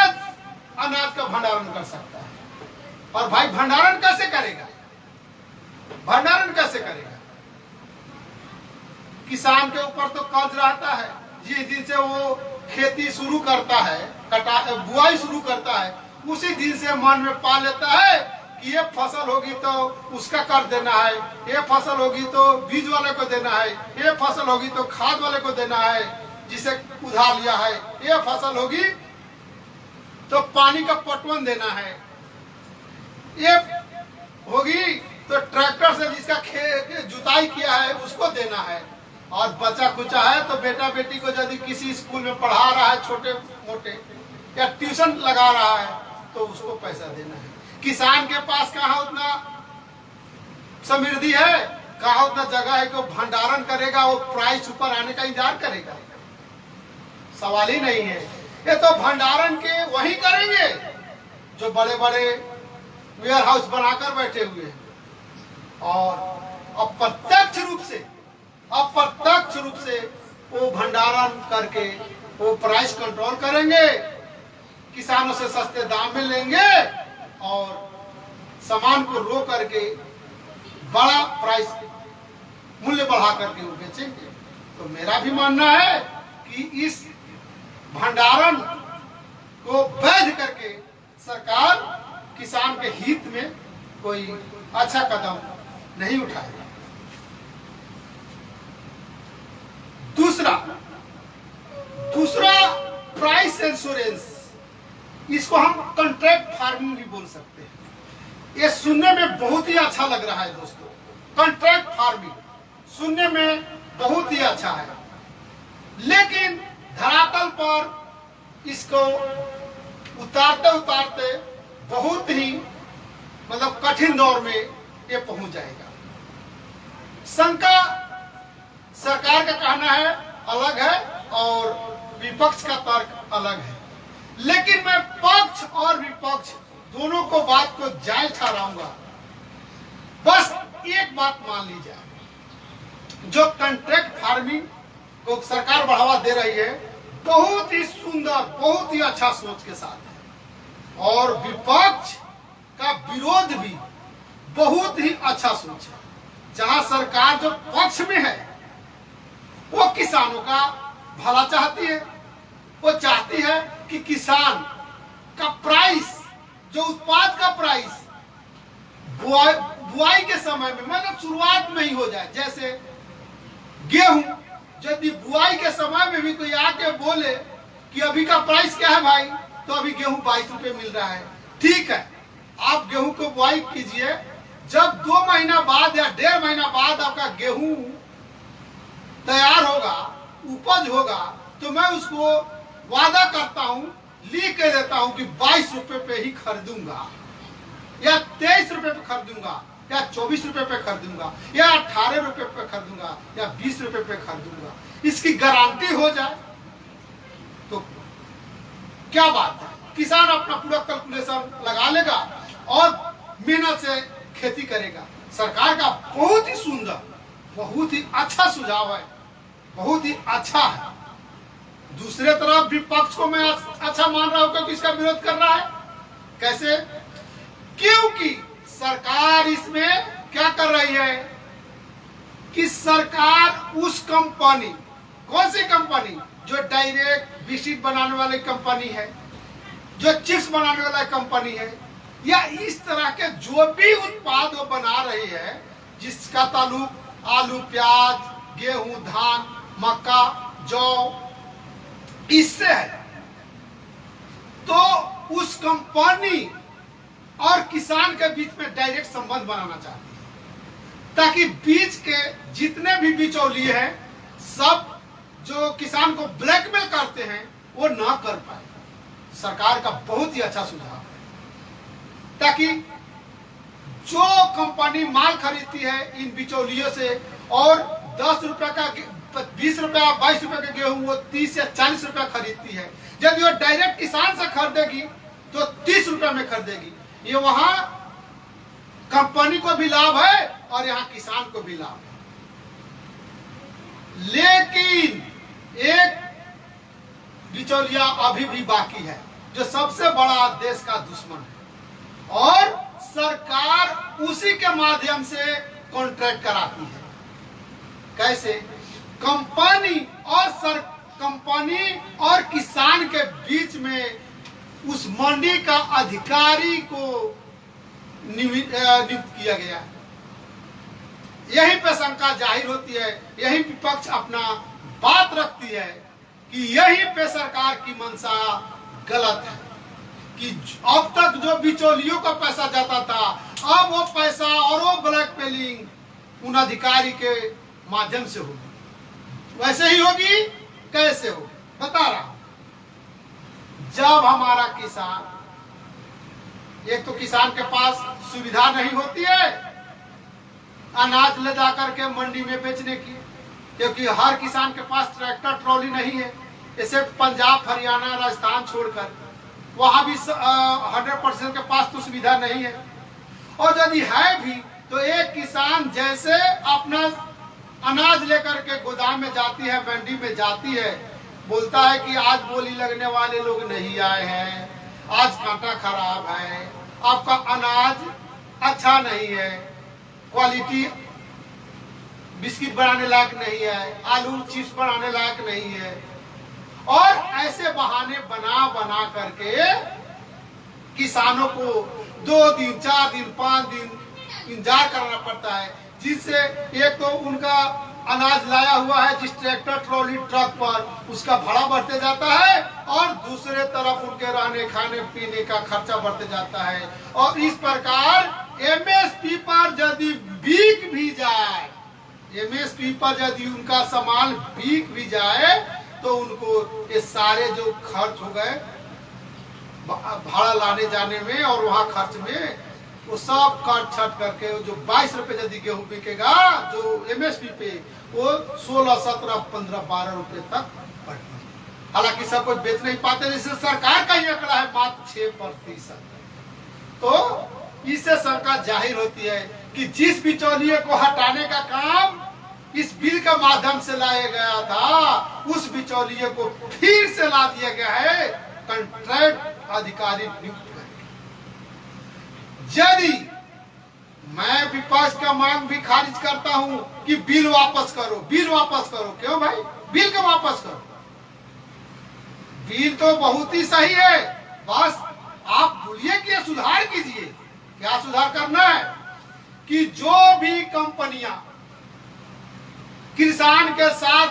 अनाज का भंडारण कर सकता है? और भाई भंडारण कैसे करेगा? भंडारण कैसे करेगा? किसान के ऊपर तो कर्ज रहता है, जिस दिन से वो खेती शुरू करता है, बुआई शुरू करता है, उसी दिन से मन में पा लेता है कि ये फसल होगी तो उसका कर देना है, ये फसल होगी तो बीज वाले को देना है, ये फसल होगी तो खाद वाले को देना है जिसे उधार लिया है, ये फसल होगी तो पानी का पटवन देना है, ये होगी तो ट्रैक्टर से जिसका जुताई किया है उसको देना है, और बचा कुचा है तो बेटा बेटी को यदि किसी स्कूल में पढ़ा रहा है छोटे मोटे, या ट्यूशन लगा रहा है तो उसको पैसा देना है। किसान के पास कहाँ उतना समृद्धि है, कहाँ उतना जगह है कि वो भंडारण करेगा, वो प्राइस ऊपर आने का इंतजार करेगा? सवाल ही नहीं है। ये तो भंडारण के वही करेंगे जो बड़े बड़े वेयर हाउस बनाकर बैठे हुए हैं, और अप्रत्यक्ष रूप से वो भंडारण करके वो प्राइस कंट्रोल करेंगे, किसानों से सस्ते दाम में लेंगे और सामान को रो करके बड़ा प्राइस मूल्य बढ़ा करके वो बेचेंगे। तो मेरा भी मानना है कि इस भंडारण को वैध करके सरकार किसान के हित में कोई अच्छा कदम नहीं उठाएगा। दूसरा प्राइस इंश्योरेंस, इसको हम कॉन्ट्रैक्ट फार्मिंग भी बोल सकते हैं। ये सुनने में बहुत ही अच्छा लग रहा है दोस्तों। कॉन्ट्रैक्ट फार्मिंग सुनने में बहुत ही अच्छा है, लेकिन धरातल पर इसको उतारते उतारते बहुत ही मतलब कठिन दौर में ये पहुंच जाएगा। शंका सरकार का कहना है अलग है और विपक्ष का तर्क अलग है, लेकिन मैं पक्ष और विपक्ष दोनों को बात को जायज ठहराऊंगा। बस एक बात मान ली जाए, जो कॉन्ट्रैक्ट फार्मिंग को सरकार बढ़ावा दे रही है बहुत ही सुंदर, बहुत ही अच्छा सोच के साथ है, और विपक्ष का विरोध भी बहुत ही अच्छा सोच है। जहां सरकार जो पक्ष में है वो किसानों का भला चाहती है, वो चाहती है कि किसान का प्राइस, जो उत्पाद का प्राइस बुआई के समय में मतलब शुरुआत में ही हो जाए। जैसे गेहूं, यदि बुआई के समय में भी कोई आके बोले कि अभी का प्राइस क्या है भाई, तो अभी गेहूं 22 रुपए मिल रहा है, ठीक है, आप गेहूं को बुआई कीजिए। जब 2 महीना बाद या 1.5 महीना बाद आपका गेहूं तैयार होगा, उपज होगा, तो मैं उसको वादा करता हूं, लिख के देता हूं कि 22 रुपए पे ही खरीदूंगा, या 23 रुपए पे खरीदूंगा, या 24 रुपए पे खरीदूंगा, या 18 रुपए पे खरीदूंगा, या 20 रुपए पे खरीदूंगा। इसकी गारंटी हो जाए तो क्या बात है, किसान अपना पूरा कैलकुलेशन लगा लेगा और मेहनत से खेती करेगा। सरकार का बहुत ही सुंदर, बहुत ही अच्छा सुझाव है, बहुत ही अच्छा है। दूसरे तरफ विपक्ष को मैं अच्छा मान रहा हूं क्योंकि इसका विरोध कर रहा है। कैसे? क्योंकि सरकार इसमें क्या कर रही है कि सरकार उस कंपनी, कौन सी कंपनी, जो डायरेक्ट बिस्किट बनाने वाली कंपनी है, जो चिप्स बनाने वाला कंपनी है, या इस तरह के जो भी उत्पाद वो बना रही है जिसका ताल्लुक आलू, प्याज, गेहूं, धान, मक्का, जौ इससे है, तो उस कंपनी और किसान के बीच में डायरेक्ट संबंध बनाना चाहती है, ताकि बीच के जितने भी बिचौलिए हैं सब जो किसान को ब्लैकमेल करते हैं वो ना कर पाए। सरकार का बहुत ही अच्छा सुझाव है, ताकि जो कंपनी माल खरीदती है इन बिचौलियों से और 10 रुपए का 20 रुपया 22 रुपए का गेहूं वो 30 या 40 रुपया खरीदती है, यदि वो डायरेक्ट किसान से खरीदेगी तो 30 रुपए में खरीदेगी। ये वहां कंपनी को भी लाभ है और यहाँ किसान को भी लाभ है। लेकिन एक बिचौलिया अभी भी बाकी है, जो सबसे बड़ा देश का दुश्मन है, और सरकार उसी के माध्यम से कॉन्ट्रैक्ट कराती है। कैसे? कंपनी और किसान के बीच में उस मंडी का अधिकारी को नियुक्त किया गया। यहीं पे शंका जाहिर होती है, यहीं विपक्ष अपना बात रखती है कि यहीं पे सरकार की मंशा गलत है, कि अब तक जो बिचौलियों का पैसा जाता था, अब वो पैसा और वो ब्लैकमेलिंग उन अधिकारी के माध्यम से होगी। वैसे ही होगी, कैसे हो बता रहा हूं। जब हमारा किसान, एक तो किसान के पास सुविधा नहीं होती है अनाज ले जाकर के मंडी में बेचने की, क्योंकि हर किसान के पास ट्रैक्टर ट्रॉली नहीं है। इसे पंजाब, हरियाणा, राजस्थान छोड़कर वहां भी 100% के पास तो सुविधा नहीं है। और यदि है भी तो एक किसान जैसे अपना अनाज लेकर के गोदाम में जाती है, मंडी में जाती है, बोलता है कि आज बोली लगने वाले लोग नहीं आए हैं, आज कांटा खराब है, आपका अनाज अच्छा नहीं है, क्वालिटी बिस्किट बनाने लायक नहीं है, आलू चिप्स बनाने लायक नहीं है, और ऐसे बहाने बना बना करके किसानों को 2 दिन 4 दिन 5 दिन इंतजार करना पड़ता है, जिससे एक तो उनका अनाज लाया हुआ है जिस ट्रैक्टर ट्रॉली ट्रक पर उसका भाड़ा बढ़ते जाता है, और दूसरे तरफ उनके रहने खाने पीने का खर्चा बढ़ते जाता है। और इस प्रकार एमएसपी पर यदि बिक भी जाए, एमएसपी पर यदि उनका सामान बिक भी जाए तो उनको ये सारे जो खर्च हो गए भाड़ा लाने जाने में और वहां खर्च में, वो सब काट छट करके जो 22 रुपए यदि गेहूं बिकेगा जो एमएसपी पे, वो 16, 17, 15, 12 रुपए तक बढ़ेगा। हालांकि सब कुछ बेच नहीं पाते, जैसे सरकार का ही आंकड़ा है मात्र 6%। तो इससे शंका जाहिर होती है कि जिस बिचौलिए को हटाने का काम इस बिल के माध्यम से लाया गया था, उस बिचौलिए को फिर से ला दिया गया है कॉन्ट्रैक्ट अधिकारी नियुक्त करके। यदि मैं विपक्ष का मांग भी खारिज करता हूं कि बिल वापस करो, बिल वापस करो, क्यों भाई बिल को वापस करो? बिल तो बहुत ही सही है, बस आप बोलिए कि सुधार कीजिए। क्या सुधार करना है कि जो भी कंपनियां किसान के साथ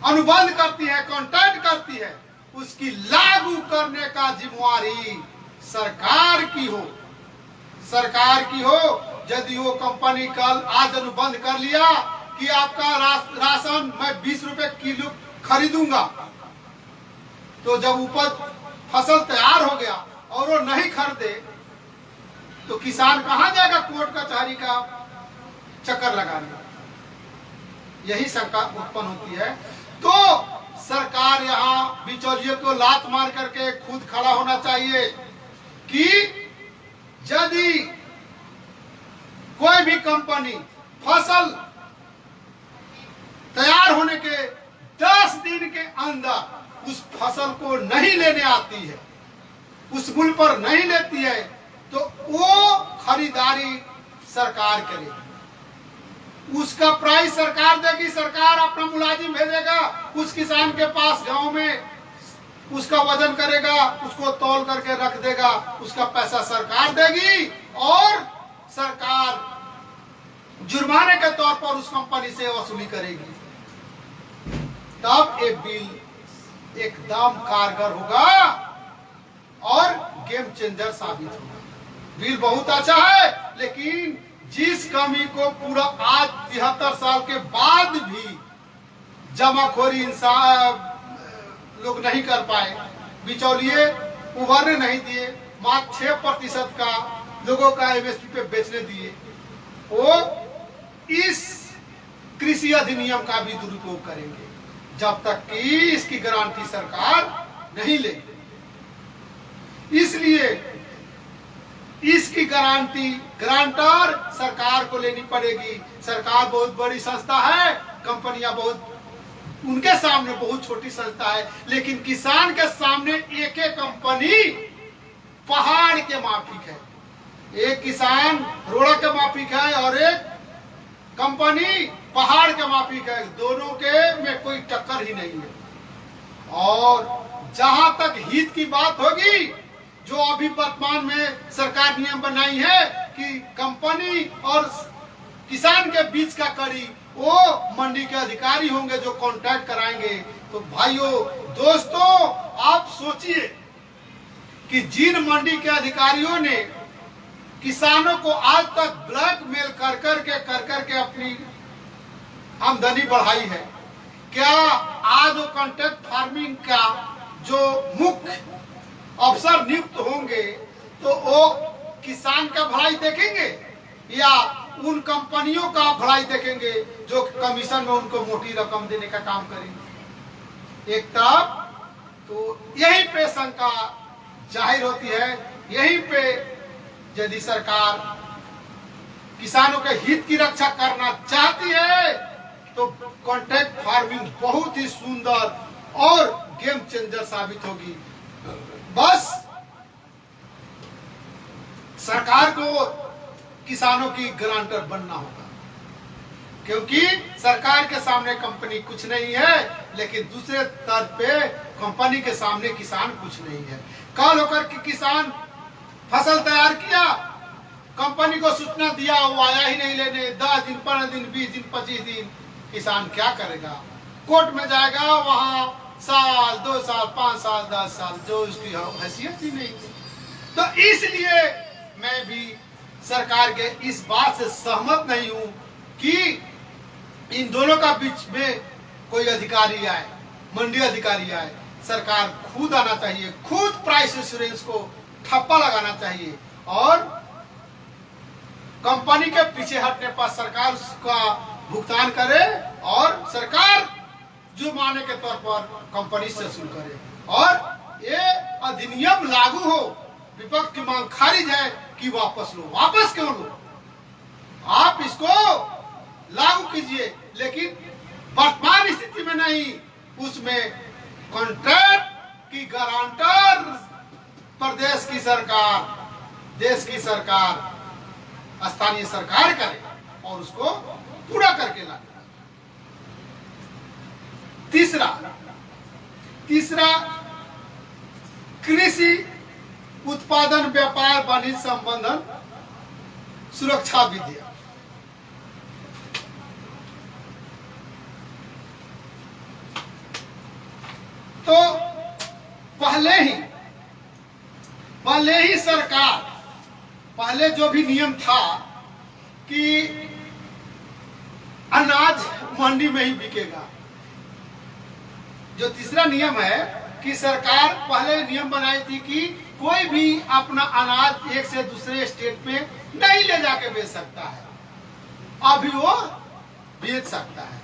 अनुबंध करती है, कॉन्ट्रैक्ट करती है, उसकी लागू करने का जिम्मेवारी सरकार की हो, सरकार की हो। यदि वो कंपनी कल आज अनुबंध कर लिया कि आपका राशन मैं 20 रुपए किलो खरीदूंगा, तो जब उपज फसल तैयार हो गया और वो नहीं खरीदे तो किसान कहां जाएगा कोर्ट कचहरी का चक्कर लगाने? यही शंका उत्पन्न होती है। तो सरकार यहाँ बिचौलियों को लात मार करके खुद खड़ा होना चाहिए कि यदि कोई भी कंपनी फसल तैयार होने के 10 दिन के अंदर उस फसल को नहीं लेने आती है, उस मूल्य पर नहीं लेती है, तो वो खरीदारी सरकार करेगी, उसका प्राइस सरकार देगी, सरकार अपना मुलाजिम भेजेगा उस किसान के पास गांव में, उसका वजन करेगा, उसको तौल करके रख देगा, उसका पैसा सरकार देगी और सरकार जुर्माने के तौर पर उस कंपनी से वसूली करेगी। तब ये बिल एकदम कारगर होगा और गेम चेंजर साबित होगा। बिल बहुत अच्छा है, लेकिन जिस कमी को पूरा आज 73 साल के बाद भी जमाखोरी इंसान लोग नहीं कर पाए, बिचौलिए उभरने नहीं दिए, मात्र 6% का लोगों का एमएसपी पे बेचने दिए, वो इस कृषि अधिनियम का भी दुरुपयोग करेंगे जब तक कि इसकी गारंटी सरकार नहीं लेगी। इसलिए इसकी गारंटी गारंटर सरकार को लेनी पड़ेगी। सरकार बहुत बड़ी संस्था है, कंपनियां बहुत उनके सामने बहुत छोटी संस्था है, लेकिन किसान के सामने एक एक कंपनी पहाड़ के माफिक है। एक किसान रोड़ा के माफिक है और एक कंपनी पहाड़ के माफिक है, दोनों के में कोई टक्कर ही नहीं है। और जहां तक हित की बात होगी, जो अभी वर्तमान में सरकार नियम बनाई है कि कंपनी और किसान के बीच का कड़ी वो मंडी के अधिकारी होंगे जो कॉन्ट्रैक्ट कराएंगे। तो भाइयों दोस्तों, आप सोचिए कि जिन मंडी के अधिकारियों ने किसानों को आज तक ब्लैकमेल कर करके अपनी आमदनी बढ़ाई है, क्या आज वो कॉन्ट्रैक्ट फार्मिंग का जो मुख्य अफसर नियुक्त होंगे तो वो किसान का भलाई देखेंगे या उन कंपनियों का भलाई देखेंगे जो कमीशन में उनको मोटी रकम देने का काम करेंगे? एक तरफ तो यही पे शंका जाहिर होती है, यहीं पे यदि सरकार किसानों के हित की रक्षा करना चाहती है तो कॉन्ट्रैक्ट फार्मिंग बहुत ही सुंदर और गेम चेंजर साबित होगी। बस सरकार को किसानों की गारंटर बनना होगा, क्योंकि सरकार के सामने कंपनी कुछ नहीं है, लेकिन दूसरे तरफ पे कंपनी के सामने किसान कुछ नहीं है। कल होकर के किसान फसल तैयार किया, कंपनी को सूचना दिया, वो आया ही नहीं लेने, 10 दिन 15 दिन 20 दिन 25 दिन, किसान क्या करेगा? कोर्ट में जाएगा, वहां साल 2 साल 5 साल 10 साल, जो उसकी हैसियत ही नहीं थी। तो इसलिए मैं भी सरकार के इस बात से सहमत नहीं हूं कि इन दोनों का बीच में कोई अधिकारी आए, मंडी अधिकारी आए। सरकार खुद आना चाहिए, खुद प्राइस इंश्योरेंस को ठप्पा लगाना चाहिए और कंपनी के पीछे हटने पर सरकार उसका भुगतान करे और सरकार जुर्माने के तौर पर कंपनी से वसूल करे और ये अधिनियम लागू हो। विपक्ष की मांग खारिज है कि वापस लो। वापस क्यों लो? आप इसको लागू कीजिए, लेकिन वर्तमान स्थिति में नहीं। उसमें कॉन्ट्रैक्ट की गारंटर प्रदेश की सरकार, देश की सरकार, स्थानीय सरकार करे और उसको पूरा करके लाए। तीसरा कृषि उत्पादन व्यापार वाणिज्य संबंधन सुरक्षा विधेयक। तो पहले ही सरकार, पहले जो भी नियम था कि अनाज मंडी में ही बिकेगा, जो तीसरा नियम है कि सरकार पहले नियम बनाई थी कि कोई भी अपना अनाज एक से दूसरे स्टेट में नहीं ले जाके बेच सकता है, अभी वो बेच सकता है।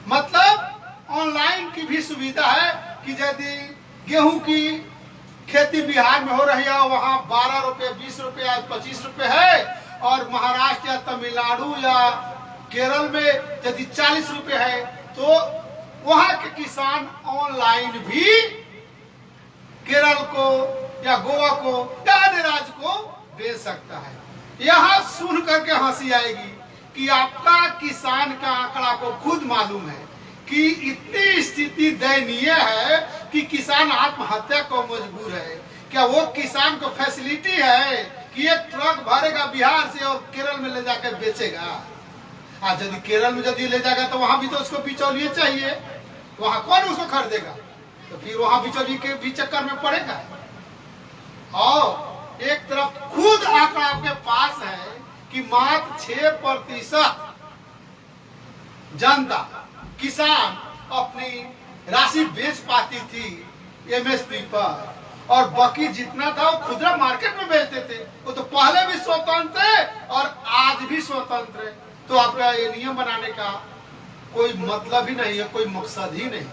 मतलब ऑनलाइन की भी सुविधा है कि यदि गेहूं की खेती बिहार में हो रही है, वहां 12 रुपए 20 रुपए या 25 रुपए है, और महाराष्ट्र या तमिलनाडु या केरल में यदि 40 रुपए है, तो वहां के किसान ऑनलाइन भी केरल को या गोवा को या अन्य राज्य को बेच सकता है। यहां सुन करके हंसी आएगी कि आपका किसान का आंकड़ा को खुद मालूम है कि इतनी स्थिति दयनीय है कि किसान आत्महत्या को मजबूर है। क्या वो किसान को फैसिलिटी है कि एक ट्रक भरेगा बिहार से और केरल में ले जाकर बेचेगा? आज यदि केरल में यदि ले जाएगा तो वहां भी तो उसको बिचौलिए चाहिए, वहां कौन उसको खरीदेगा? तो फिर वहां बिचौलिए के भी चक्कर में पड़ेगा। और एक तरफ खुद आंकड़ा आपके पास है कि मात्र 6% जनता, किसान अपनी राशि बेच पाती थी एमएसपी पर, और बाकी जितना था वो खुदरा मार्केट में बेचते थे। वो तो पहले भी स्वतंत्र है और आज भी स्वतंत्र है। तो आपका ये नियम बनाने का कोई मतलब ही नहीं है, कोई मकसद ही नहीं,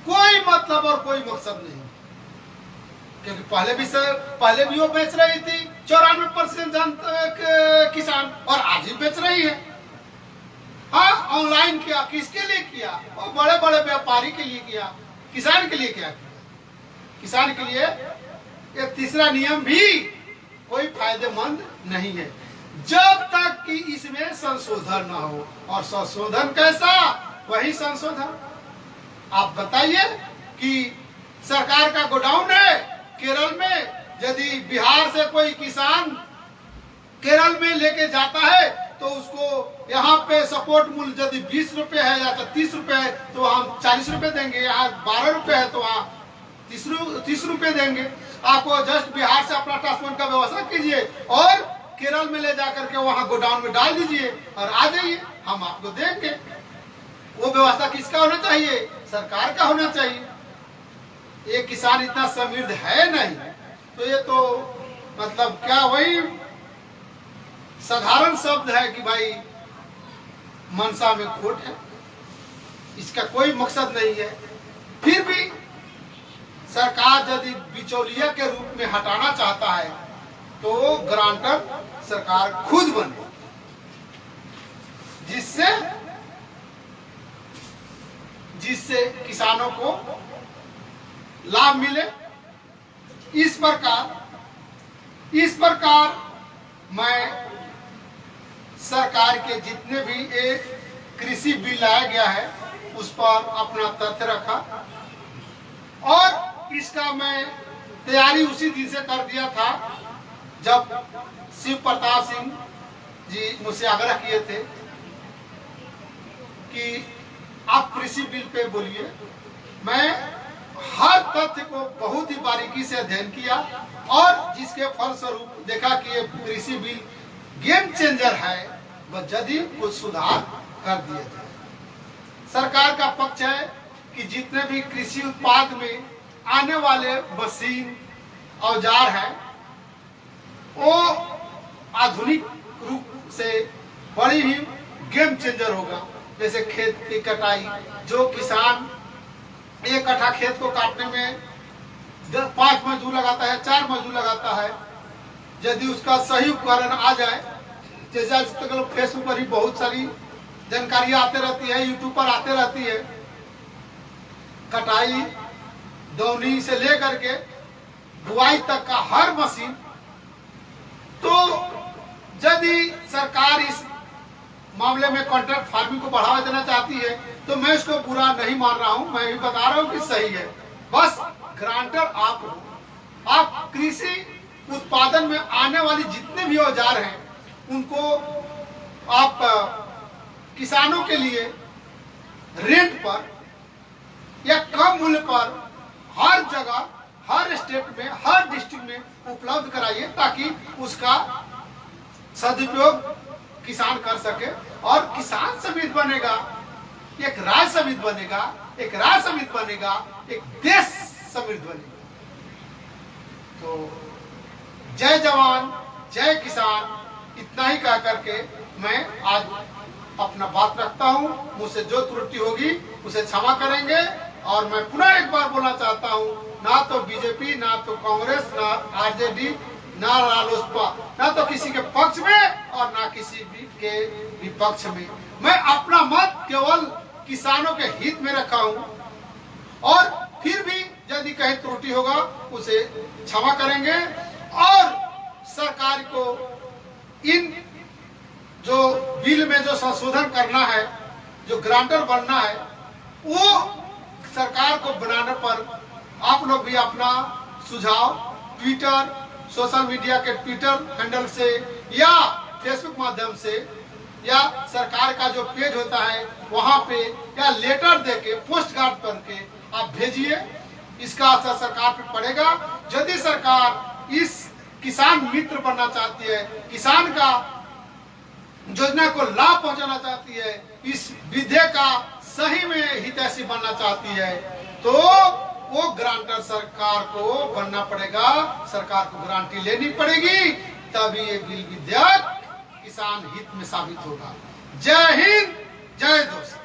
कोई मतलब और कोई मकसद नहीं। क्योंकि पहले भी वो बेच रही थी 94% किसान, और आज भी बेच रही है। हाँ, ऑनलाइन किया, किसके लिए किया? वो बड़े बड़े व्यापारी के लिए किया, किसान के लिए क्या किया? किसान के लिए ये तीसरा नियम भी कोई फायदेमंद नहीं है जब तक कि इसमें संशोधन ना हो। और संशोधन कैसा? वही संशोधन। आप बताइए कि सरकार का गोडाउन है केरल में, यदि बिहार से कोई किसान केरल में लेके जाता है तो उसको यहाँ पे सपोर्ट मूल्य यदि 20 रुपए है या तो 30 रुपए है तो हम 40 रुपए देंगे, यहाँ 12 रुपए है तो वहाँ 30 रुपए देंगे। आपको जस्ट बिहार से अपना ट्रांसपोर्ट का व्यवस्था कीजिए और केरल में ले जाकर के वहाँ गोडाउन में डाल दीजिए और आ जाइए, हम आपको देंगे। वो व्यवस्था किसका होना चाहिए? सरकार का होना चाहिए। ये किसान इतना समृद्ध है नहीं, तो ये तो मतलब क्या वही साधारण शब्द है कि भाई मनसा में खोट है, इसका कोई मकसद नहीं है। फिर भी सरकार यदि बिचौलिया के रूप में हटाना चाहता है तो गारंटर सरकार खुद बने, जिससे जिससे किसानों को लाभ मिले। इस प्रकार मैं सरकार के जितने भी एक कृषि बिल लाया गया है उस पर अपना तथ्य रखा और इसका मैं तैयारी उसी दिन से कर दिया था जब शिव प्रताप सिंह जी मुझसे आग्रह किए थे कि आप कृषि बिल पे बोलिए। मैं हर तथ्य को बहुत ही बारीकी से अध्ययन किया और जिसके फलस्वरूप देखा कि ये कृषि बिल गेम चेंजर है, बस यदि कुछ सुधार कर दिया जाए। सरकार का पक्ष है कि जितने भी कृषि उत्पाद में आने वाले मशीन औजार है वो आधुनिक रूप से बड़ी ही गेम चेंजर होगा। जैसे खेत की कटाई, जो किसान एक कट्ठा खेत को काटने में 5 मजदूर लगाता है, 4 मजदूर लगाता है, यदि उसका सही उपकरण आ जाए, जैसे आज तक फेसबुक पर ही बहुत सारी जानकारी आते रहती है, यूट्यूब पर आते रहती है, कटाई दौनी से लेकर के बुआई तक का हर मशीन। तो यदि सरकार इस मामले में कॉन्ट्रैक्ट फार्मिंग को बढ़ावा देना चाहती है तो मैं इसको बुरा नहीं मान रहा हूं, मैं भी बता रहा हूं कि सही है। बस ग्रांटर आप हो, आप कृषि उत्पादन में आने वाली जितने भी औजार हैं उनको आप किसानों के लिए रेंट पर या कम मूल्य पर हर जगह, हर स्टेट में, हर डिस्ट्रिक्ट में उपलब्ध कराइए ताकि उसका सदुपयोग किसान कर सके और किसान समृद्ध बनेगा, एक राज्य समृद्ध बनेगा, एक राज्य समृद्ध बनेगा, एक देश समृद्ध बनेगा। तो जय जवान जय किसान, इतना ही कह करके मैं आज अपना बात रखता हूं। मुझसे जो त्रुटि होगी उसे क्षमा करेंगे और मैं पुनः एक बार बोलना चाहता हूं, ना तो बीजेपी, ना तो कांग्रेस, ना आरजेडी, ना रालोसपा, ना तो किसी के पक्ष में और ना किसी भी के विपक्ष में। मैं अपना मत केवल किसानों के हित में रखा हूं और फिर भी यदि कहीं त्रुटि होगा उसे क्षमा करेंगे और सरकार को इन जो बिल में जो संशोधन करना है, जो ग्रांटर बनना है, वो सरकार को बनाने पर आप लोग भी अपना सुझाव ट्विटर, सोशल मीडिया के ट्विटर हैंडल से या फेसबुक माध्यम से या सरकार का जो पेज होता है वहां पे या लेटर देके पोस्ट कार्ड करके आप भेजिए। इसका असर सरकार पे पड़ेगा। यदि सरकार इस किसान मित्र बनना चाहती है, किसान का योजना को लाभ पहुंचाना चाहती है, इस विधेयक का सही में हितैषी बनना चाहती है, तो वो ग्रांटर सरकार को बनना पड़ेगा, सरकार को गारंटी लेनी पड़ेगी, तभी ये बिल विधेयक किसान हित में साबित होगा। जय हिंद, जय दोस्त।